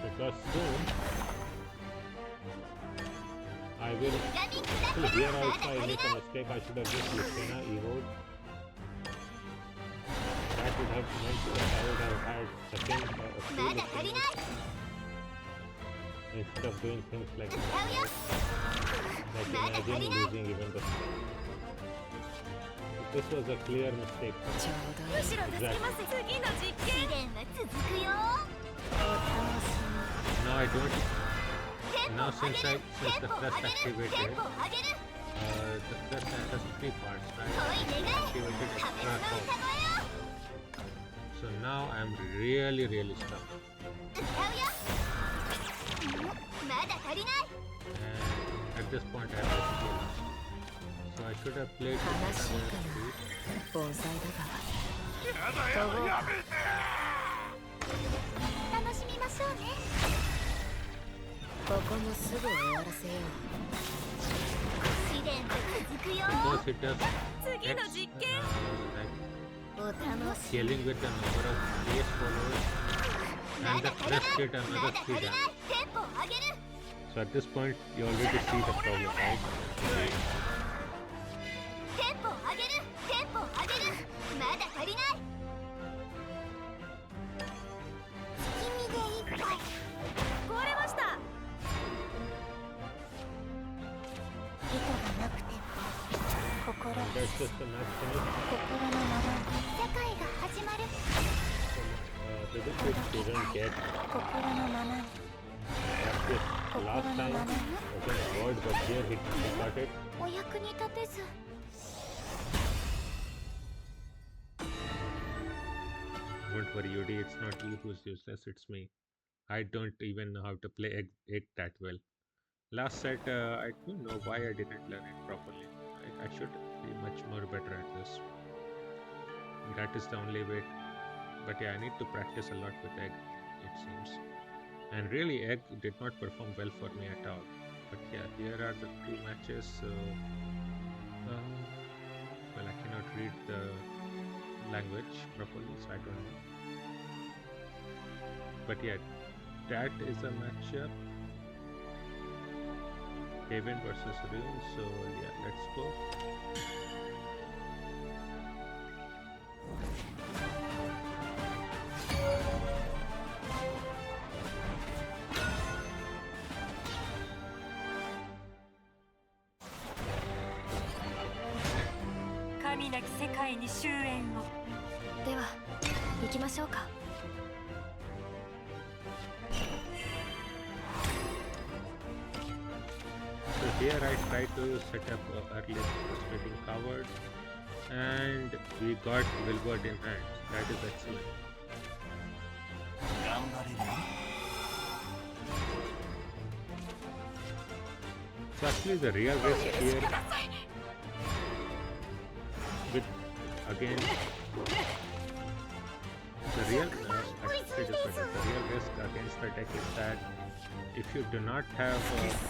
Because soon I will. 闇下 So った here ま also だ I 足り make な a い mistake. I should have just Lishenna Evo'd. That would have meant that I would have had second two まだ足りない Lishennas instead of doing things like 使うよ like まだ足り imagine ない losing even the spell. This was a clear mistake. むしろ助けます次の実試験練は続くよお楽し Now I don't. みテンポ Now を上 since げる the テンポを thrust 上げる activated, テンポを上げる the thrust has 3 parts, 遠 right? い願い Activated 破 extra 滅の power. 歌声よ So now I'm really stuck. 使うよまだ足りない And at this point I have basically lost. So I should have played with another speed. 盆栽だが楽しみましょうねここもすぐ終わらせよ試練は続くよ Because it does 次の実験 like お楽し scaling with the number of base followers. みま And だ the 足りない thrust did ま another だ足 3 りない damage. テンポを上げる So at this point you already see the problem, right? テンポを上げるテンポを上げるまだ足りない月見で一杯壊れました意図がなくても心 That's just the match finish. 心のままに世界が始まる So the defeat didn't get 心のままに practice last time against God, but here he got it. お役に立てず Don't worry, Yudi, it's not you who's useless, it's me. I don't even know how to play egg that well. Last set, I don't know why I didn't learn it properly. I should be much more better at this. That is the only way. But yeah, I need to practice a lot with egg, it seems. And really, egg did not perform well for me at all. But yeah, here are the 2 matches, so... well, I cannot read the language properly, so I don't know. But yeah, that is a matchup. Haven versus Rune, so yeah, let's go. なき世界に終焉を。では行きましょうか。So here I try to set up early frustrating coward, and we got Wilbert in hand. That is excellent. 頑張れるよ。 So actually the real risk here with again the real risk against the deck is that if you do not have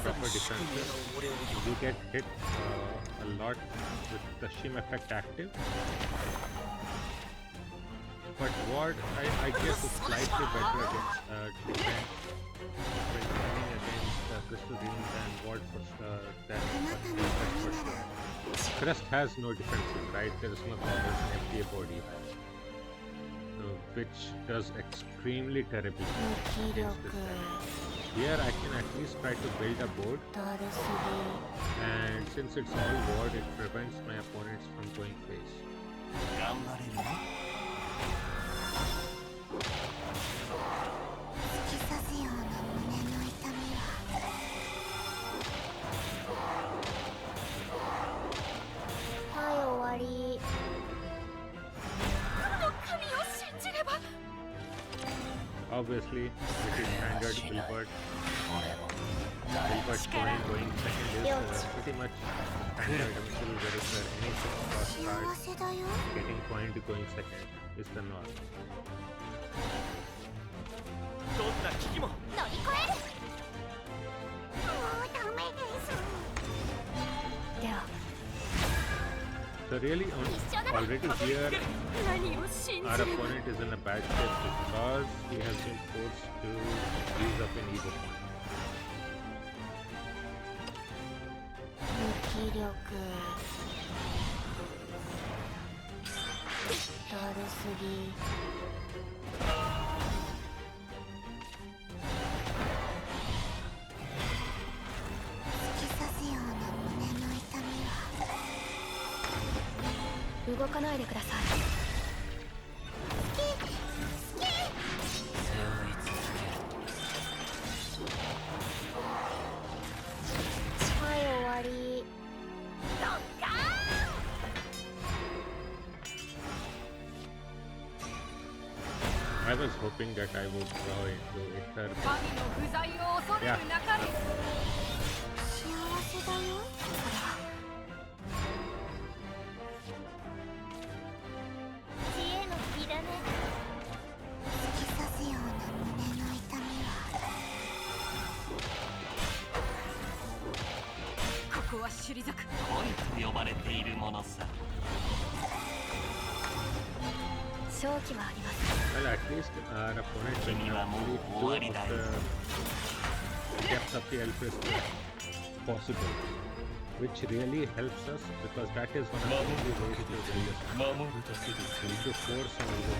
proper defenses, you get hit a lot with the shim effect active. But ward, I guess is slightly better against defense when running against crystal rings and ward for that for sure. Crest has no defenses, right? There is no there's an FTA board you have, which does extremely terribly against this deck. Here I can at least try to build a board, and since it's all ward, it prevents my opponents from going face. 頑張れるよ。 Obviously, it is standard Wilbert. Wilbert going second is pretty much standard until there is anything cross card. Getting point going second is the norm. どんな危機も乗り越える。もうダメです。では So really, already here, our opponent is in a bad shape because he has been forced to use up an ego point. 無気力だるすぎ。突き刺すような胸の痛みは。動かないでください。はい終わり。I was hoping that I would draw into Ether. 神の不在を恐れるなかれ。幸せだよ。知恵の火種。突き刺すような胸の痛みは。ここは退く。恋と呼ばれているものさ。 勝機はあります。 Well, at least our opponent will complete two of the depth of the elf is possible, which really helps us because that is one of the only ways to build this. To force an ego.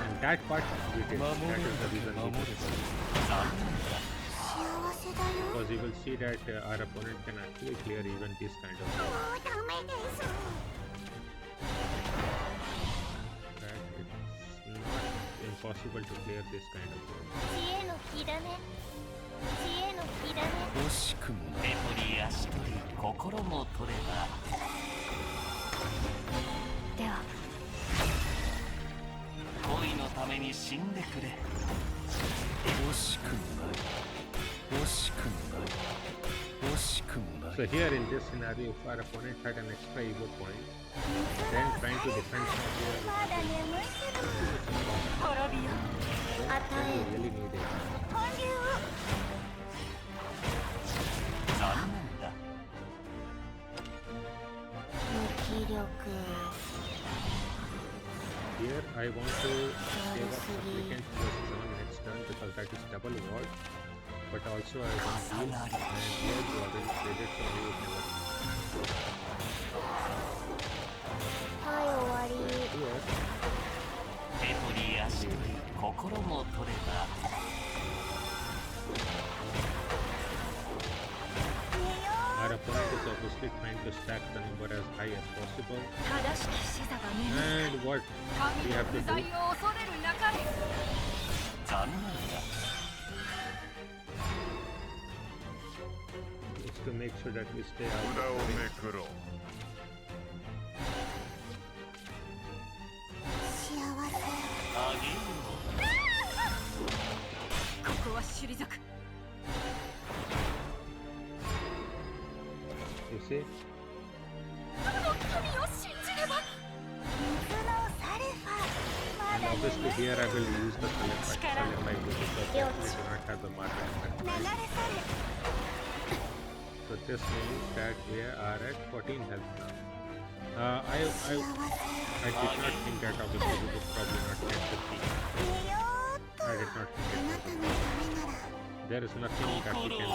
And that part we did. That is the reason we did it. Because you will see that our opponent can actually clear even this kind of thing. That it's not impossible to clear this kind of thing. 知恵の火種。知恵の火種。惜しくも手取り足取り心も取れば。では恋のために死んでくれ。惜しくもない惜しくもない惜しくもない。 So here in this scenario, if our opponent had an extra ego point, then trying to defend from here, まだ眠いけど。滅びよ。 then we really need it. 本流。残念だ。無気力。 Here I want to save up supplicant plus John next turn because that is double ward. But also I want heal and here you already traded so you would never. はい終わり。 Here 手取り足取り心も取れば。 our opponent is obviously trying to stack the number as high as possible. 正しき視座が見え And what 神 we の have to 不 do 在を恐れるなかれ 残念だ。 is to make sure that we stay out 札を of the め way. くろう。幸せあげよここは退く You see? 神を信じれば 水のサルファま And だ obviously here I will use the Sulliphite because we do not have the marker effect. 流れ去る So this means that we are at 14 health now. I did not think that obviously we would probably not get 50. 寝ようっと I did not あ think な it. たのためなら There is nothing that we can draw. つなが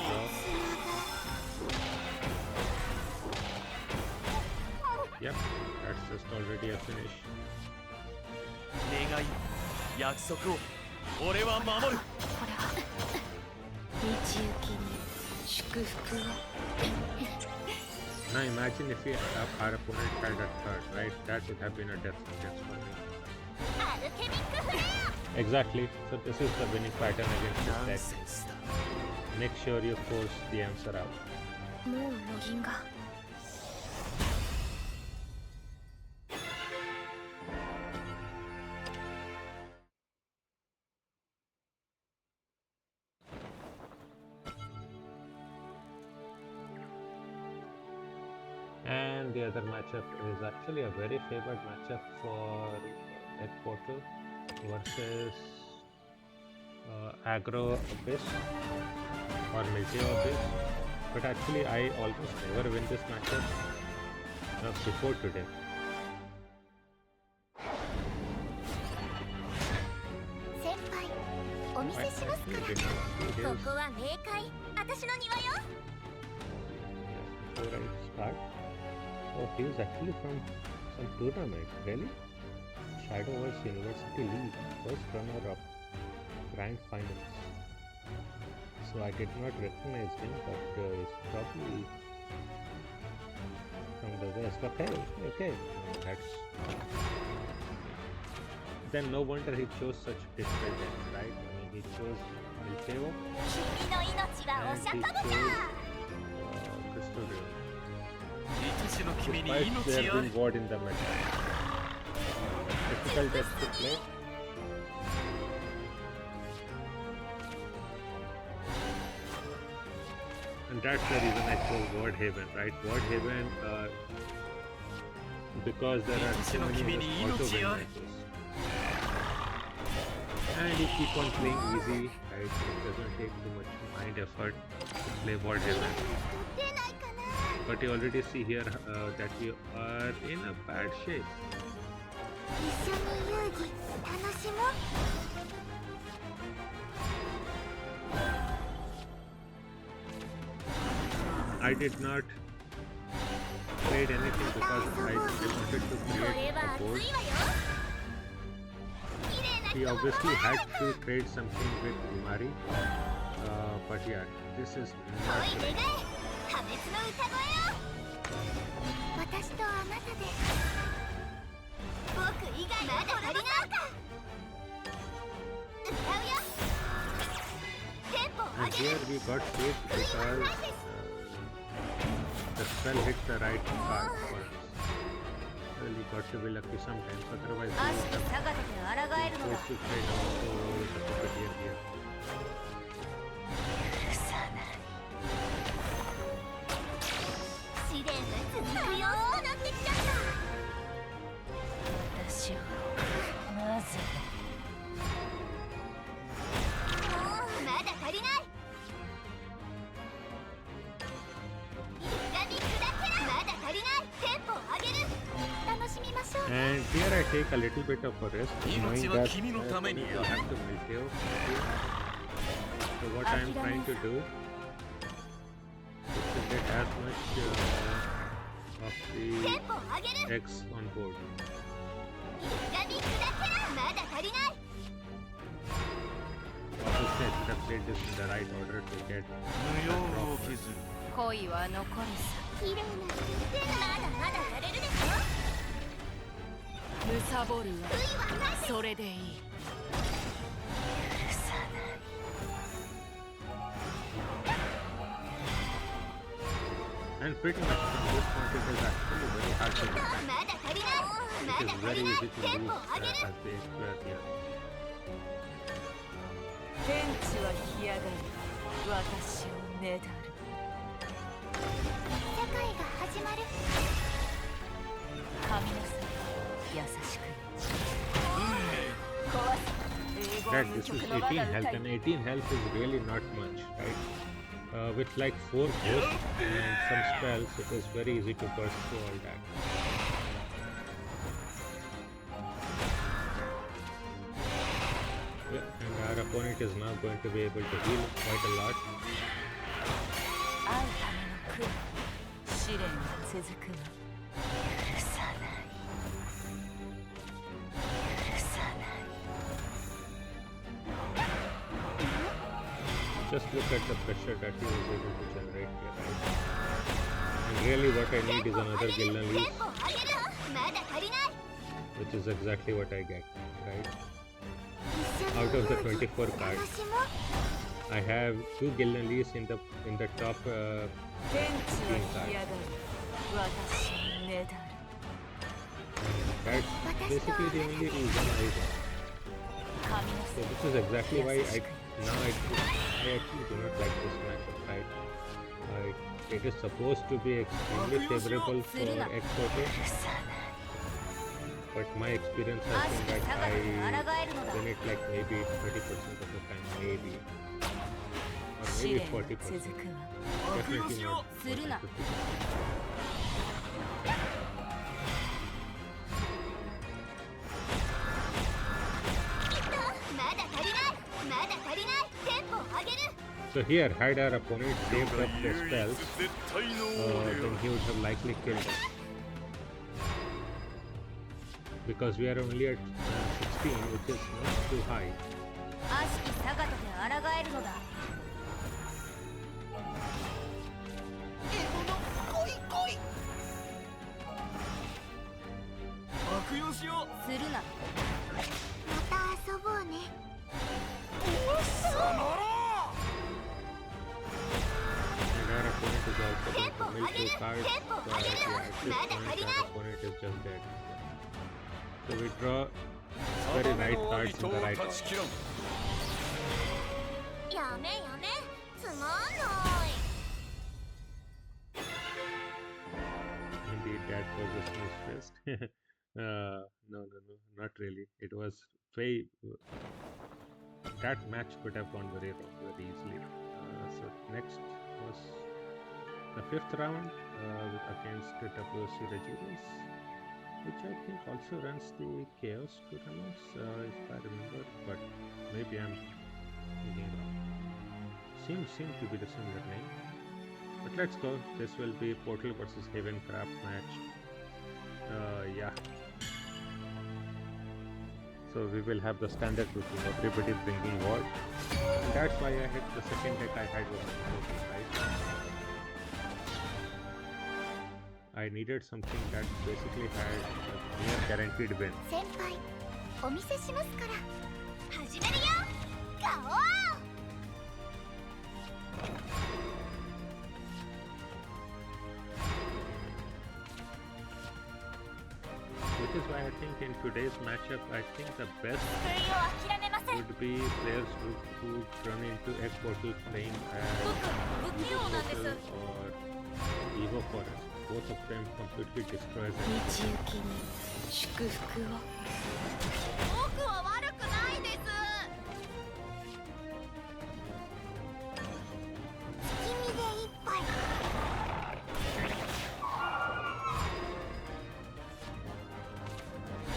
Yep, that's just already a finish. 願い約束を俺は守る。これは道行きに祝福を Now imagine if our opponent had a third, right? That would have been a death sentence for me. アルケミックフレア Exactly. So this is the winning pattern ナン against セ this ンスだ。 deck. Make sure you force the answer out. もうロギンが And the other matchup is actually a very favored matchup for Net Portal versus Aggro Abyss or Militeo Abyss. But actually I almost never win this matchup before today. 先輩お見せ I します actually か did not see ら his ここは冥界私の庭よ before I start. Oh, he's actually from some tournament, really? Shadowverse University League, first runner-up, grand finals. So I did not recognize him, but he's probably from the west. Okay, okay, that's... Then no wonder he chose such different decks, right? I mean, he chose Militeo 君の命はお and 釈 he 迦だ chose Crystal River. 愛しの君に Despite 命 there あ being れ。 ward in the meta. Difficult deck to play. And that's the reason I chose Ward Haven, right? Ward Haven, because there are so many other auto win matches. And you keep on playing easy, right? It doesn't take too much mind effort to play Ward Haven. 出ないかな But you already see here that you are in a bad shape. 一緒に遊戯楽しもう I did not trade anything because I wanted to こ create れは a 熱 board. いわよ綺麗な He 人 obviously had to trade something with Imari. But yeah, this is お not い great. 願い破滅の歌声よ私とあなたで僕以外まだ足りない歌うよテンポを And 上げる here we got saved because the spell hit the right card for us. Well, we got to be lucky sometimes, otherwise we 悪し would き have 姿で抗えるのだ forced to trade also the Puppeteer here. 許さない試練が続くよ楽しくなってきちゃった私をなぜもうまだ足りない歪み砕けらまだ足りないテンポを上げる楽しみましょう And here I take a little bit of a risk, knowing 命は that 君のために I have to Militeo here. So what I'm trying to do is to get as much of テンポを上げる the X on board. 歪み砕けらまだ足りない Obviously I should have played this in the right order to get 無用を削る。恋は残りさ綺麗な人ってまだまだやれるでしょ。むさぼるわ。それでいい。許さない。And pretty much from this point it is actually very hard to attack. まだ足りない。ま It だ is 足 very りない。 easy to テン lose ポを上げる。 as the square here. 天地は干上がり、私をねだる。世界が始まる。神のさ優しく。壊す。 That this is 18 health and 18 health is really not much, right? With like 4 ghosts and some spells, it is very easy to burst through all that. Yeah, and our opponent is now going to be able to heal quite a lot. 会うための苦労、試練が続くわ。許さない。許さない。 Just look at the pressure that he was able to generate here, right? And really what I need is another Gildan テン Leaf, ポを上げる。まだ足りない。 which is exactly what I get, right? Out of the 24 cards, I have 2 Gildan Leafs in the top 天地 15 は干上が cards. り、私をねだる。 That's basically the only reason I got. 神の So this is exactly why I actually do not like this matchup, right? It is supposed to be extremely favorable for exporting, 許さない。 but my experience has been that I win it like maybe 30% of the time, maybe. Or 試 maybe 練が 40%. 続くわ。 Definitely not more する than な。 50%. まだ足りない。まだ足りない。テンポを上げる。 So here, had our opponent saved up the spells, 絶対の then he would have likely killed us. Because we are only at 16, which is not too high. 悪しきサガトで抗えるのだ。悪用しよするな。また遊ぼうね。 And our opponent is also going to mill 2 cards. Tempo, So yeah, at this point, our opponent is just dead. So we draw う very right cards in the を right 断 order. ち切らんやめやめ。つまんない。 Indeed, that was a smooth fist. No, not really. It was very. That match could have gone very wrong very easily. So next was the 5th round against the WC Regiles, which I think also runs the Chaos tournaments, if I remember, but maybe I'm thinking wrong. Seems to be the similar name. But let's go. This will be Portal versus Havencraft match. Yeah. So we will have the standard routine, everybody bringing ward. And that's why I hit the second deck I had was Portal, right? I needed something that basically had a near guaranteed win. 先輩、お見せしますから。始めるよ。ガオー。 Which is why I think in today's matchup, I think the best 救いを諦めません。 would be players who run into Egg Portal playing as 僕不器用なんです。 Portal or Evo Forest. Both of them completely destroys it. 道行きに祝福を。僕は悪くないです。月見で一杯。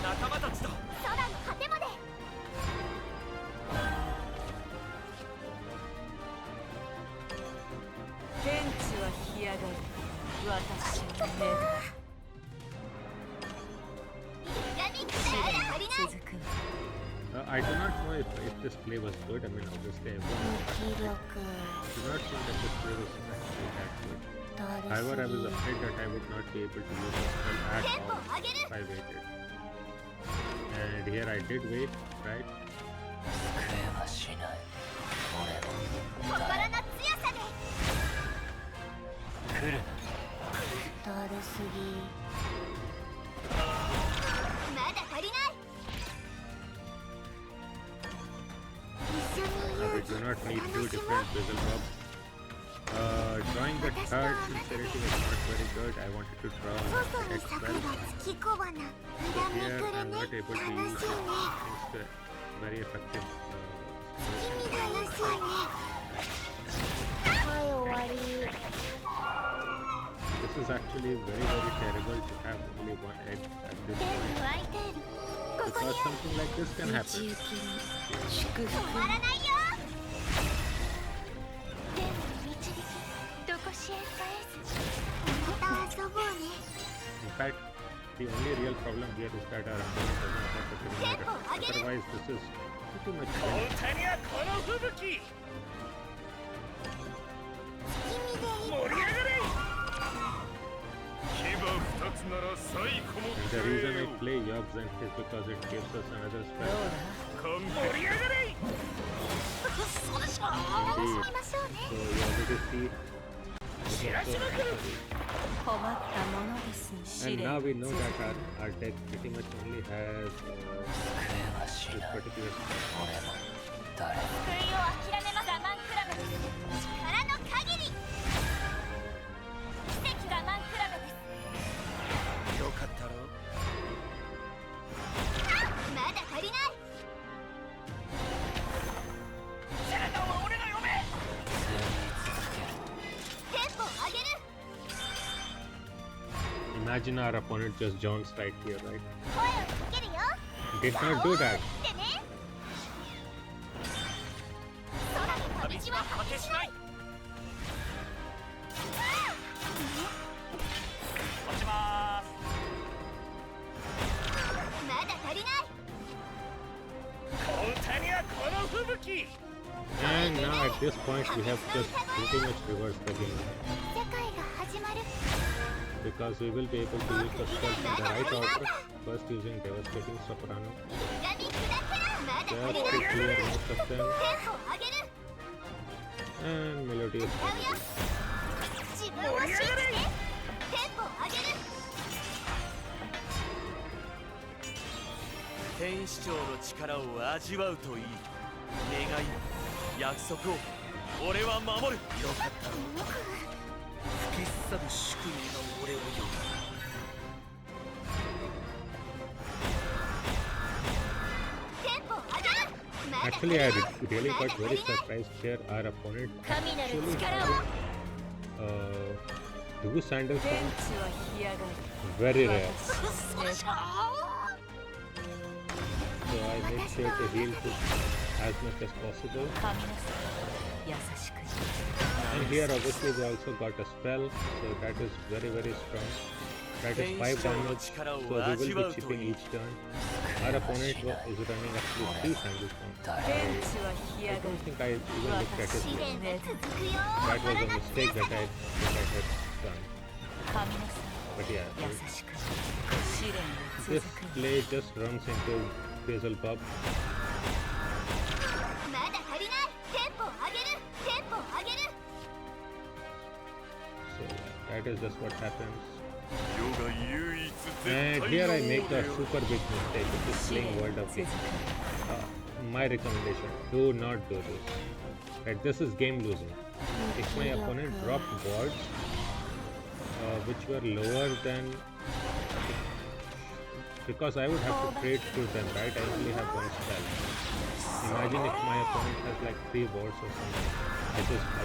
仲間たちだ空の果てまで。天地は干上がり、私をねだる。闇く試練らい足りない。が続くわ。 I do not know if this play was good. I mean, obviously, I won. 無気力。 I do not think that this play was actually that good. However, I was afraid that I would not be able to use the spell at all if I waited. And here I did wait, right? 救えはしない俺も心の強さで来るだるすぎまだ足りない一緒に Now we do not need two different bezel bobs. Drawing the third sincerity was not very good. I wanted to draw an attack spell. 月小花 Here I'm not able to use it. It's a very effective 君楽しいねはい終わり This is actually very terrible to have only one egg at this 全 point. 部開いてるここ Because something like this can happen. 祝福止まらないよ全部導きどこしへ帰ずまた遊ぼうね In fact, the only real problem here is that our opponent doesn't have the Preliminary. Otherwise, this is pretty much 小 winning. 歌にはこの吹雪君でいい盛り上がれ牙二つなら最後も And the reason I play Yogs and is because it gives us another どう spell. だ完盛り上がれそうでしょ楽しみましょうね So you already see. 散らしまくる困ったものです試 And 練 now we know 続 that our deck pretty much only has 救えはし this ない particular spell. 俺も誰も救いを諦めま我慢比べです力の限り奇跡我慢比べですよかったろまだ足りないシャドウは俺の嫁強い続けるテンポを上げる Imagine our opponent just jones right here, right? 声をかけるよ Did not do that. ってね空の旅路は果てしない落ちまーすまだ足りない小歌にはこの吹雪 And now at this point we have just pretty much reversed the game. 世界が始まる Because we will be able to use the spells in the right order. First using Devastating Soprano. がみ砕けまだ足 Just り to ない clear most of them. テンポを上げる And Melodious 歌うよ Melody. 自分を信じてテンポを上げる天使長の力を味わうといい願い約束を俺は守るよかった吹き去る宿命の俺をよテンポを上げるまだ足 Actually, りな I い really got very surprised here. Our opponent 神なる actually 力 had を two sandal 天 songs. 地は干上がる Very rare. そうでしょ So I made sure to heal to as much as possible. 神なさい優しく And here obviously we also got a spell. So that is very strong. That is 5 damage. So we will be chipping each turn. Our opponent is running actually 3 sandal songs. 天地は干 I 上が don't る think I even looked at his 試 list. 練が続くよ That was a mistake that I had done. 神なさ But yeah, い優しく試練が this 続く play just runs into Basil Pub. まだ足りないテンポを上げるテンポを上げる So that is just what happens. 世が唯一絶 And 対 here の I make 俺 a を super big mistake, which is 試 playing 練 World が of 続 Game. く My recommendation, do not do this. Right, this is game losing. If my opponent dropped boards which were lower than, because I would have to trade through them, right? I only have one spell. Imagine if my opponent has like 3 boards or something. I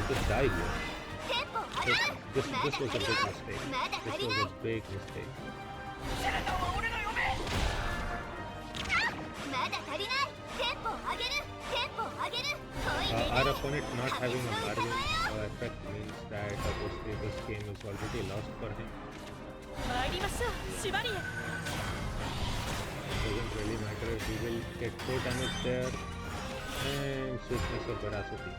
just die here. テンポを So 上げる this was a big mistake. まだ This 足り was ない a big mistake. シャドウは俺の嫁まだ足りないテンポを上げるテンポを上げる恋に Our opponent not having a Marvin effect means that obviously this game is already lost for him. 参りましょうシバリエ Doesn't really matter if he will get 4 damage there and swiftness or veracity.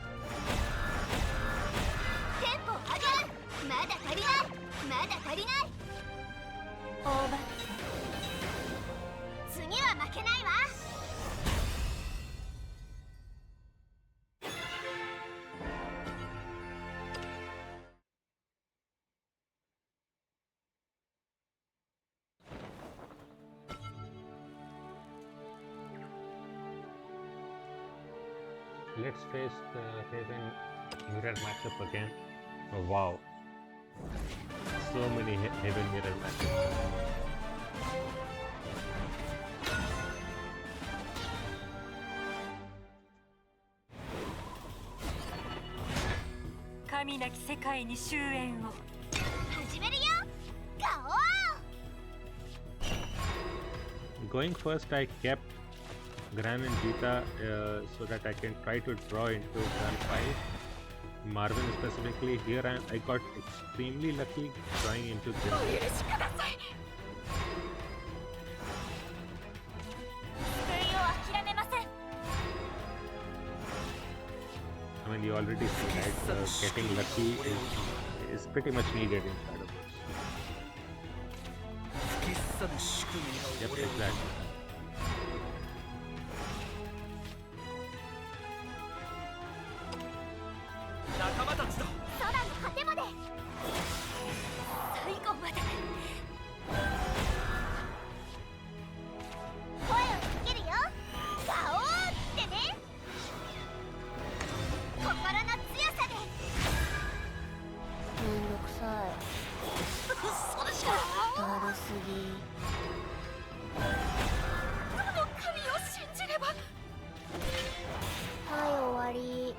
テンポを上げるまだ足りない、まだ足りない。大バット。次は負けないわ。Let's face the Haven mirror matchup again. Oh, wow. So many Haven mirror matchups. 神なき世界に終焉を。始めるよ。ガオー。 Going first, I kept Gran and Gita so that I can try to draw into turn 5. Marvin specifically. Here I got extremely lucky drawing into this. お許しください。救いを諦めません。 I mean, you already see that getting lucky is pretty much needed in Shadowverse. 吹きすさぶ仕組み Yep, が俺を exactly. 仲間たちだ。空の果てまで。最後まで。声をかけるよ。ガオーってね。心の強さで。めんどくさい。嘘でしょ。だるすぎ。この神を信じれば。はい、終わり。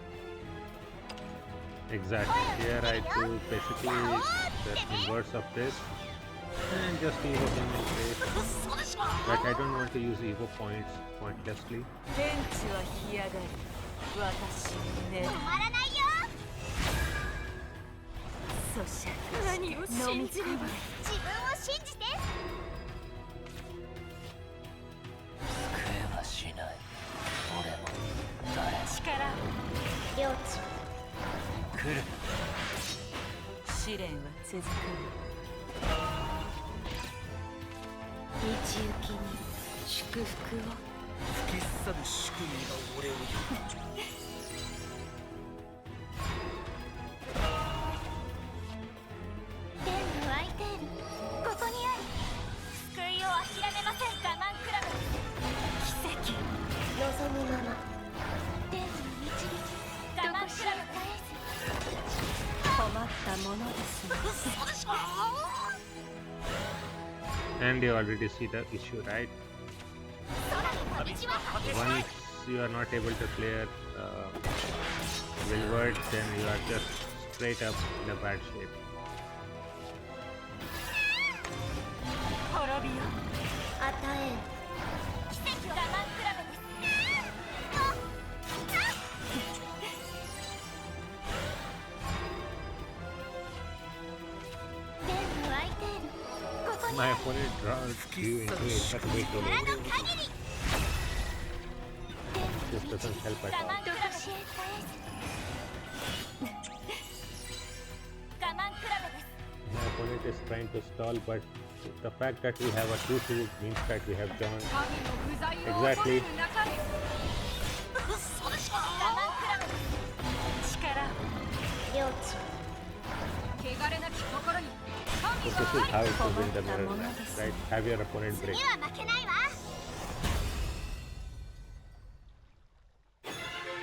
Exactly. Here I do basically the inverse of this and just evo him in place. But I don't want to use evo points pointlessly. 天地は干上がり、私を狙う。止まらないよ。咀嚼。何を信じれば。自分を信じて。救えはしない俺も誰も力領地。来る試練は続く。道行きに祝福を。吹きすさぶ仕組みが俺を呼ぶ。天のアイテール、ここにあり。救いを諦めません。我慢クラブ。奇跡。望むまま。天の導き。我慢クラブ。困ったものですね。 And you already see the issue, right? Once you are not able to clear Wilward, then you are just straight up in a bad shape. 滅びよ。与えん。奇跡を我慢クラブです。天のアイテール、ここに My opponent draws you into it, but wait till 力の限り。 this doesn't help at all. 我慢クラブです。我慢クラブです。 My opponent is trying to stall, but the fact that we have a 2-2 means that we have drawn exactly. 我慢クラブです。力。領地。汚れなき心に。 So this is how to win the mirror match, right? Have your opponent break. 次は負けないわ。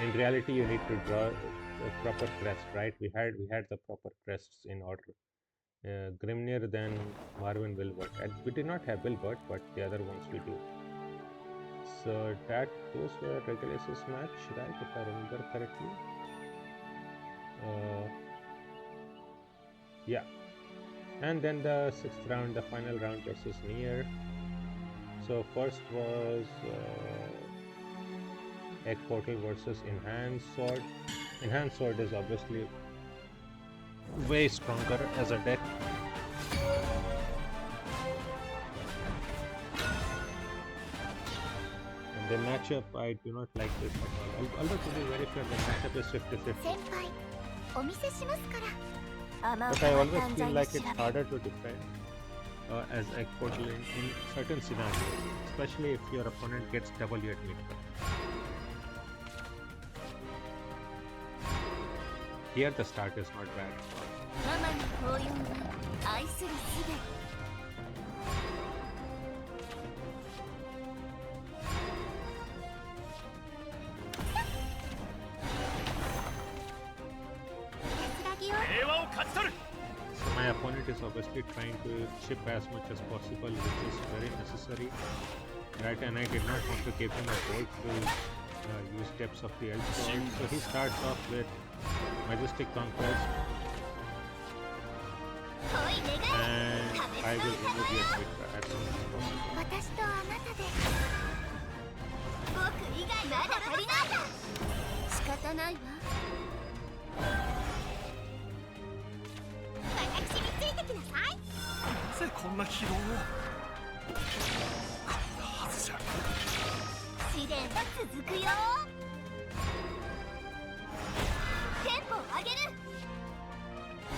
In reality, you need to draw the proper crest, right? We had the proper crests in order. Grimnir, then Marvin Wilbert. And we did not have Wilbert, but the other ones we do. So those were Regulus's match, right? If I remember correctly. Yeah. And then the 6th round, the final round versus Nier. So first was Egg Portal versus Enhanced Sword. Enhanced Sword is obviously way stronger as a deck. And the matchup, I do not like this at all. Although to be very fair, the matchup is 50-50. 先輩、お見せしますから。But I always feel like it's harder to defend as egg portal in certain scenarios, especially if your opponent gets W at mid-cut. Here the start is not bad. ママの幸運は愛するすべ。平和を勝ち取る。 So my opponent is obviously trying to chip as much as possible, which is very necessary. Right, and I did not want to give him a bolt to use steps of the elf sword. So he starts off with Majestic Conquest, and I will remove the Admitra as soon as possible. 私とあなたで。僕以外まだ足りない。仕方ないわ。私についてきなさい。なぜこんな疲労を。こんなはずじゃ。試練は続くよ。テンポを上げる。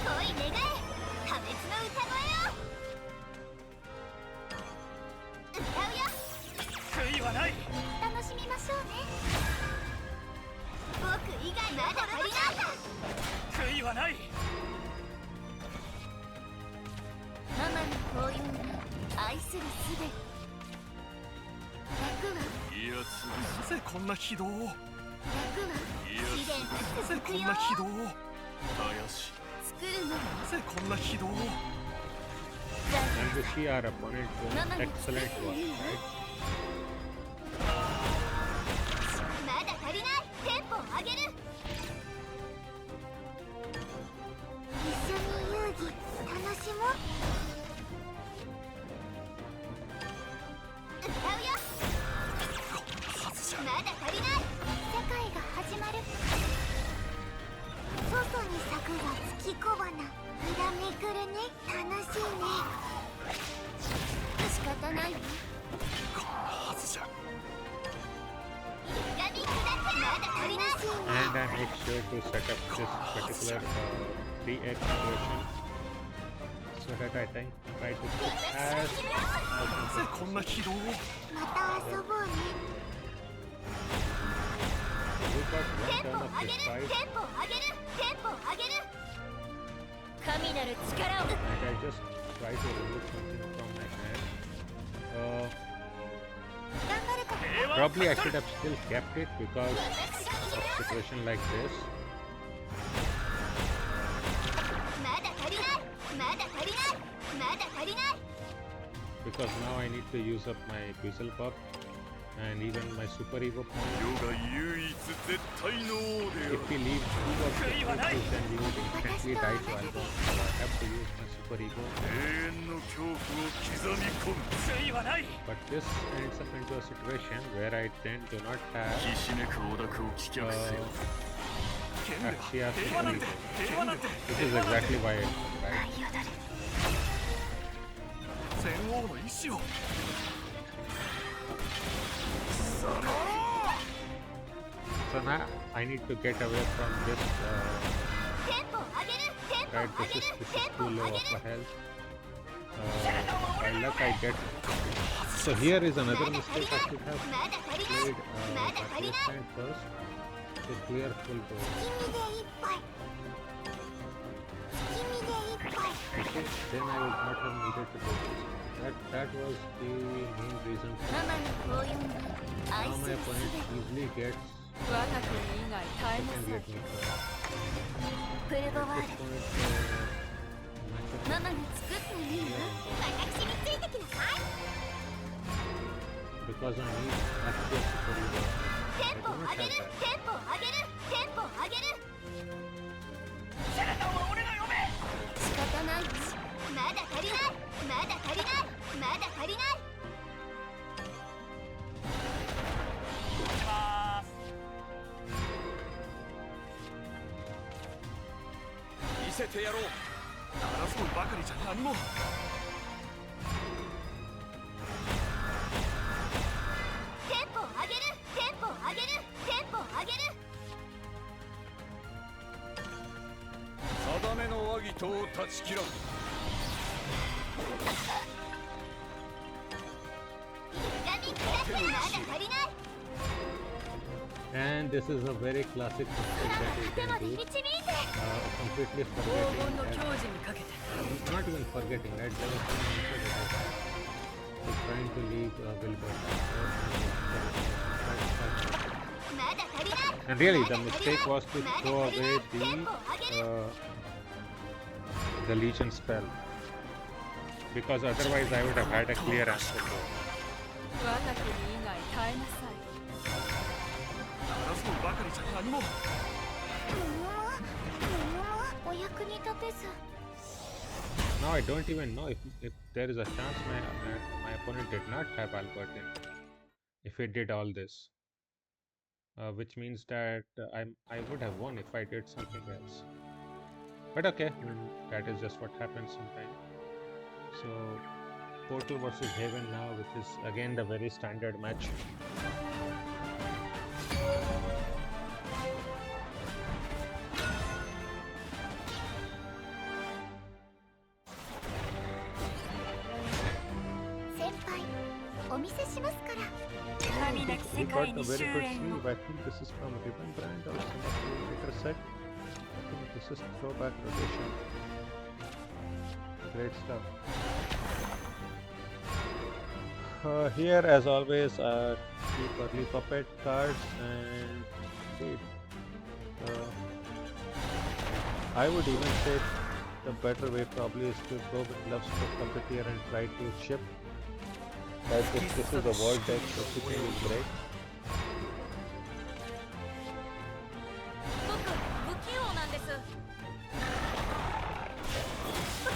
恋願え、破滅の歌声を。歌うよ。悔いはない。楽しみましょうね。僕以外まだ足りない。悔いはない。ママの幸運は愛するすべ。楽はいやつなぜこんな疲労を。楽は試練がなぜ続くよ。こんな疲労を。怪しい作るのはなぜこんな疲労を。 And we see our opponent doing excellent work, right? まだ足りない。テンポを上げる。一緒に遊戯楽しもう。歌うよ。はずじゃ。まだ足りない。世界が始まる。外に咲くが月小花。裏めくるね。楽しいね。仕方ないわ。こんなはずじゃ。闇下ってまだ足りない。 And I make sure to set up this particular 3x version so that I think try to put as なぜこんな疲労を。また遊ぼうね。 we got テ one ン turn ポを of 上げ this る。 fight テンポを上げる。テンポを上げる。神なる力を。 and I just try to remove something from my hand. 頑張るから。 Probably I should have still kept it because of situation like this. まだ足りない。まだ足りない。まだ足りない。 Because now I need to use up my Buizel buff and even my Super Evo point. 世が唯一絶対の王である If we leave 2 of the pieces, then we would instantly die to Albon. So I have to use my Super Evo. 永遠の恐怖を刻み込む悔いはない。 But this ends up into a situation where I then do not have ひしめくオダクを棄却せよ Axia 平和 Super なんて Evo. 平和なんて。 This is exactly why I died. 舞い踊る。全王の意志を。 So now I need to get away from this. テンポを上げる。テンポを Right, 上 this げ is る。 this テ is ンポを too 上 low げ of る。 a health. By luck I get. So here is another mistake I should have まだ足りない。 played まだ足りない。 time first to clear full door. 君でいっぱい。君でいっぱい。 Okay, then I would not have needed to go this way. That was the main reason ママの幸運は愛 how す my る opponent す easily gets 我が国以外耐え second なさい get me first. べ。プルボワー This ル。 point matchup ママの作ったね。私についてきなさい。 because I need actual super Evo. テ I ンポを do not 上げ have る。 that. テンポを上げる。テンポを上げる。シャラタンは俺が呼べ。仕方ないわ。まだ足りない。まだ足りない。まだ足りない。行きます。見せてやろう。争うばかりじゃ何も。テンポを上げる。テンポを上げる。テンポを上げる。定めの和議人を断ち切らん。歪み砕け。まだ足りない。 And this is a very classic mistake that you 手ま can で do. 導いて。 Completely 黄 forgetting 金の that, 矜持にかけて not even forgetting, right? There was some answer that I was trying to leave Wilbur. まだ足りない。 And really, the mistake was to throw away the Legion spell, because otherwise I would have had a clear answer to it. 若きに以外耐えなさい争うばかりじゃ何も。お役に立てず。 Now I don't even know if there is a chance my opponent did not have Albert in, if he did all this, which means that I would have won if I did something else. But okay, that is just what happens sometimes. So Portal versus Haven now, which is again the very standard match. We got a very good sleeve. I think this is from Ribbon brand or some of the later set. I think this is throwback rotation. Great stuff. Here, as always, keep early puppet cards and speed. I would even say the better way probably is to go with Love's Puppeteer and try to ship. Right, this is a wall deck, so shipping is great. 僕不器用なんです。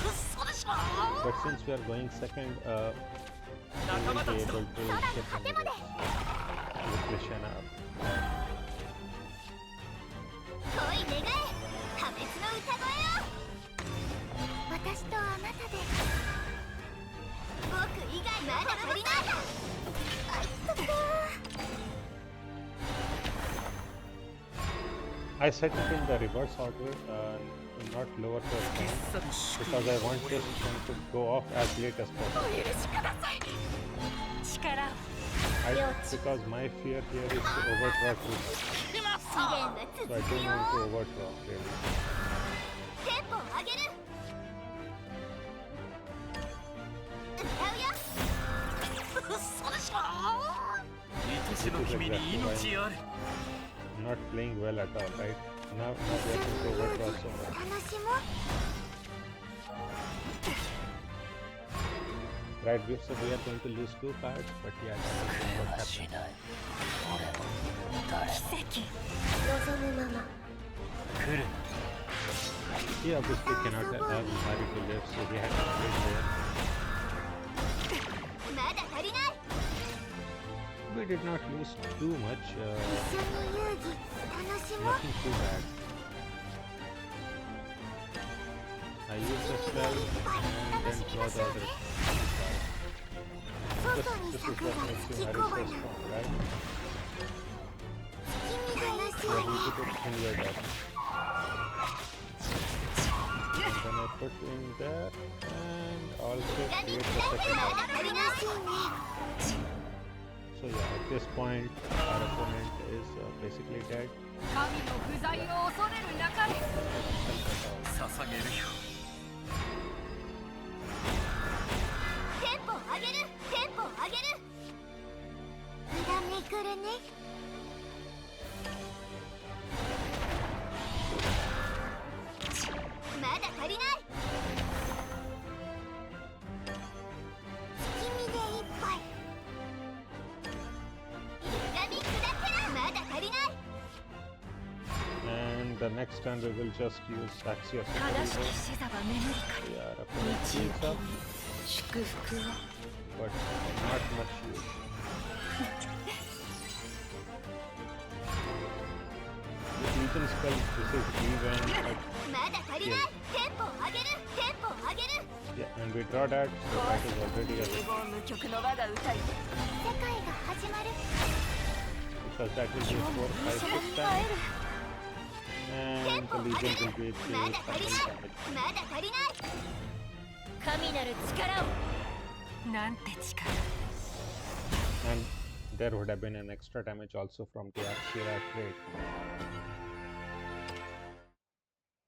嘘でしょ。 But since we are going second, we will be able to ship with Lishenna. 恋願え。破滅の歌声を。私とあなたで。 僕以外まだ足りない。あいつか。 I set it in the reverse order, not lower to down, because I want this one to go off as late as possible. お許しください。力を。 Because my fear here is to overdraw too much. 試練は So 続 I く don't よ。 want to overdraw really. テンポを上げる。歌うよ。嘘でしょ。愛しの君に命ある。 Not playing well at all, right? Now we are going to overdraw so much. 楽しもう。 Right, so we are going to lose 2 cards, but yeah, that is what happened. 奇跡。望むまま。 He obviously cannot have Mari to live, so he had to play there. まだ足りない。 We did not lose too much, 一緒に遊戯楽しもう。 nothing too bad. I use the spell and then draw the other card. 外に This 咲 is くが what makes 月 you 小 Mari 花。 so strong, right? 月見話 So は I need to put in your deck. And then I put in there and also create the second ま one. だ足りない。 So yeah, at this point, our opponent is basically dead. 神の不在を恐れるなかれ捧げるよ。テンポを上げる。テンポを上げる。裏めくるね。まだ足りない。月見で一杯。歪み砕けな。まだ足りない。 And the next turn we will just use Axios. 正しき視座は眠りか Our opponent 道 heals 行 up, き祝福を but not much use. With Legion spell, this is even. まだ足りない。テンポを上げる。テンポを上げる。 Yeah, and we draw that, so that is already a 無 win. 言無曲の我が歌い世界が始まる。 Because that will be 4, 5, 6 times. And the Legion will be the final damage. まだ足りない神なる力をなんて力 And there would have been an extra damage also from the Akshira trade.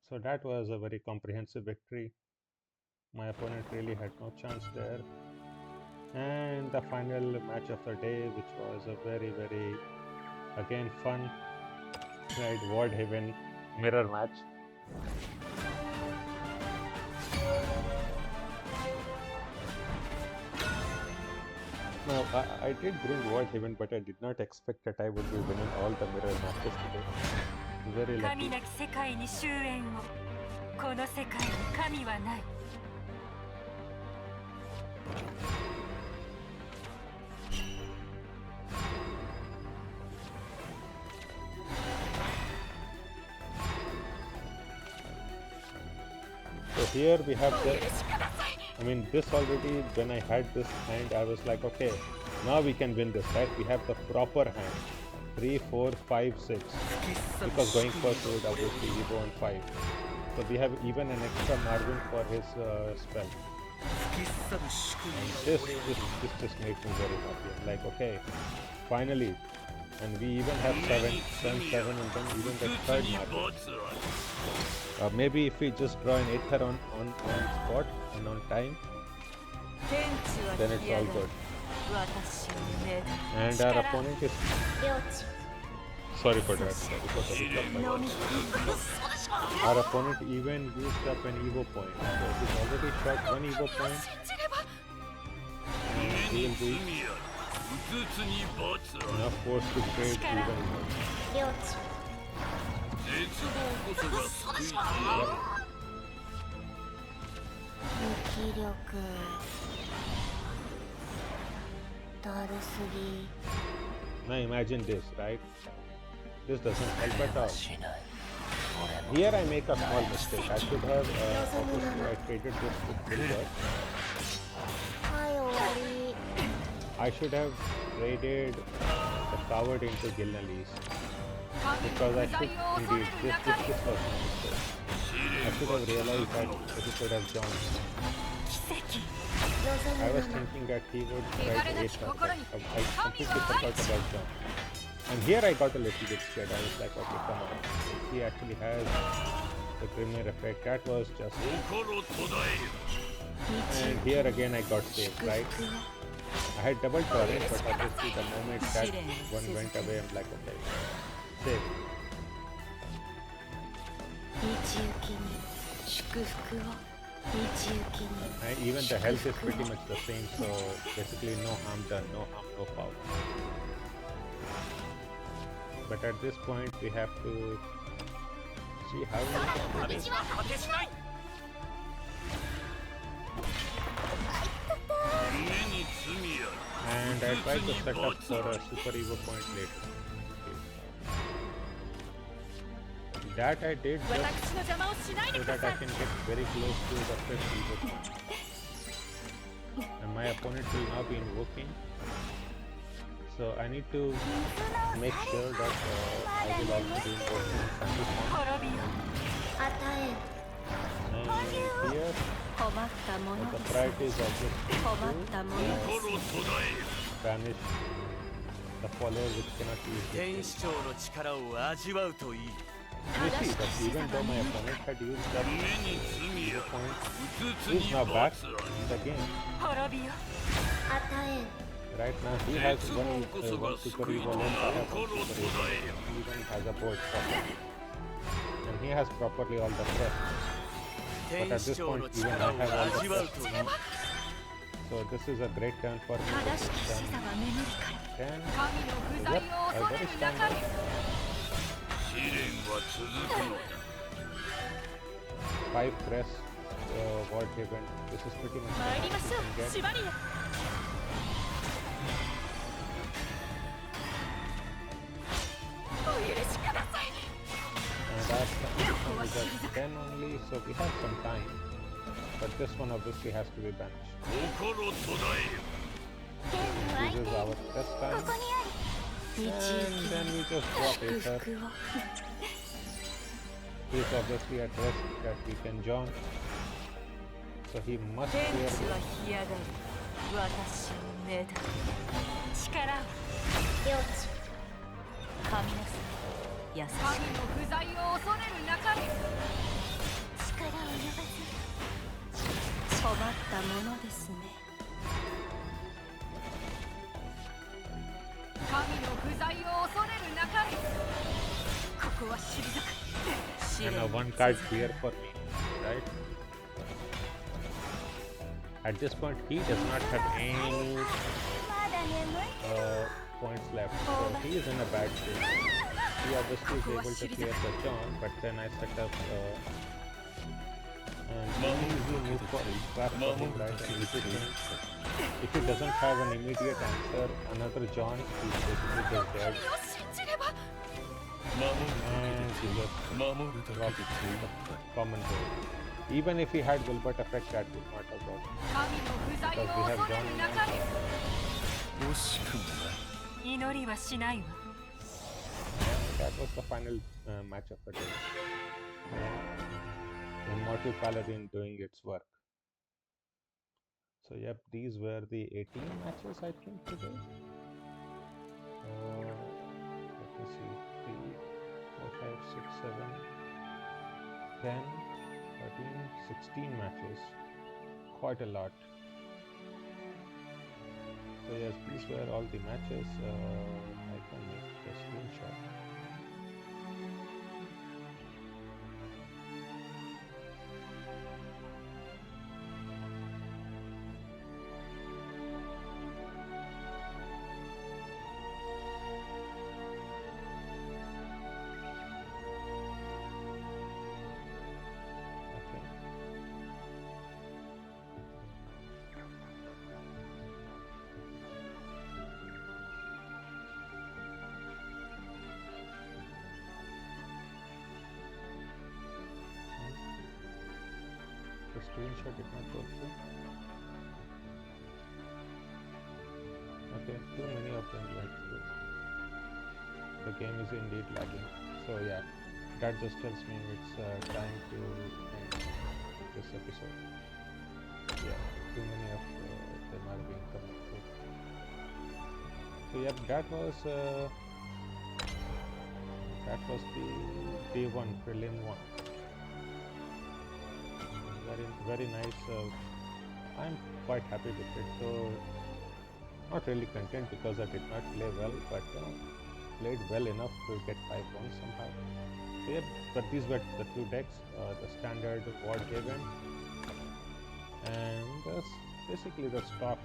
So that was a very comprehensive victory. My opponent really had no chance there. And the final match of the day, which was a very again fun, right, Wardhaven mirror match. Now, I did bring Wardhaven, but I did not expect that I would be winning all the mirror matches today. Very 神 lucky. なき世界に終焉をこの世界に神はない So here we have the, I mean, this already, when I had this hand, I was like, okay, now we can win this, right? We have the proper hand. 3, 4, 5, 6. Because going first would obviously Evo on 5. So we have even an extra margin for his spell. This just makes me very happy. I'm like, okay, finally. And we even have 7, and then even the third margin. Maybe if we just draw an Aether on spot and on time, 天地は then it's 消え all る good. 私の命 And our opponent is 領地 sorry for that. Because of the club fight. Our opponent even used up an Evo point. So he's already shot 1 Evo point. And he will be うつつに罰あ now forced to trade even more. 領地絶望こそが救いとなる無気力だるすぎ Now imagine this, right? This doesn't help at all. Here I make a small mistake. I should have obviously I traded this to Silver. はい終わり I should have traded the coward into Gilnalese. Because I should indeed this was my mistake. I should have realized that it could have John. I was thinking that he would try to ace us. I completely forgot about John. And here I got a little bit scared. I was like, okay, come on. If he actually has the premier effect, that was just. 心途絶えよ And here again I got saved, right? I had double turret, but obviously the moment that one went away, I'm like, okay, save. 道行きに祝福を道行きに And even the health is pretty much the same, so basically no harm done, no harm, no foul. But at this point, we have to see how we can do this. 果てしない 目に罪あ And I tried to set up for a super Evo point later. That I did just 私の邪魔をしないで so くだ that さ I い can get very close to the fifth Evo point. And my opponent will now be invoking. So I need to make sure that I will also be invoking from this one. 滅びよ 与え And here 困ったもの the です priority is obviously 困ったもの る心途絶えよ banish the follower which cannot use this. 天使長の力を味わうといい You see that even though my opponent had used that 目に罪 Evo あ point, るうつつ he is に now back 罰ある in the game. 滅びよ 与え Right now he has 絶 one, 望こそ one が super 救い Evo と left, な I る have 心 one 途 super 絶 Evo. えよ He even has a board properly. And he has properly all the threats. 天 at 使 this 長 point の even 力 I を have all the 味わう threats といい now. So this is a great turn for me. 正しき This 死 is 座は眠りから 10. 神の不在 Yep, を a 恐れ very る strong 中 one. 身試練は続くのだ 5 crest, ward haven. This is pretty much 参りましょ what you う can 縛りへ お許しください And our second one is at 10 only, so we have some time. But this one obviously has to be banished. 心途絶えよ 天の This 相 is 手 our test こ time. こにあり道行 And き then we に just drop 祝 Aether. 福を He is obviously at risk that we can join. So he must 天 clear 地は this. 干上がる私の命だ力を領地神のさ優しく神の不在を恐れるなかれ。力及ばず困ったものですね神の不在を恐れるなかれ。ここは退く。試 And 練 a に one 続 card く clear for me, right? At this point, he does not have any まだ眠い points left, so he is in a bad state. He obviously is able to clear the John, but then I set up an easy move for trap for him, right? And if he doesn't have an immediate answer, another John, he's basically just dead. を信じれば。 And he just 守るだ dropped けで手一杯 common goal. Even if he had Wilbert effect, that would not have worked. 神の不在を恐れるなかれ。惜しくもない祈りはしないわ That was the final match of the day. Immortal Paladin doing its work. So yep, these were the 18 matches I think today. Let me see, 3, 4, 5, 6, 7, 10, 13, 16 matches. Quite a lot. So yes, these were all the matches. I can make a screenshot. Okay. The screenshot did not go through. Okay, too many of them went through. The game is indeed lagging. So yeah, that just tells me it's time to end this episode. Yeah, too many of them are being coming through. So yep, that was the day 1 prelim 1. Very nice. I'm quite happy with it, though not really content because I did not play well, but played well enough to get 5 points somehow. So yeah, but these were the 2 decks, the standard Ward Haven and basically the stock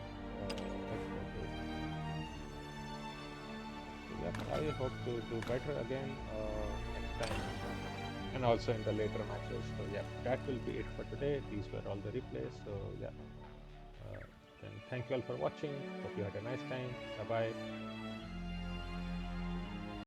deck. So yeah, I hope to do better again next time. And also in the later matches. So yeah, that will be it for today. These were all the replays. So yeah, then thank you all for watching. Hope you had a nice time. Bye bye.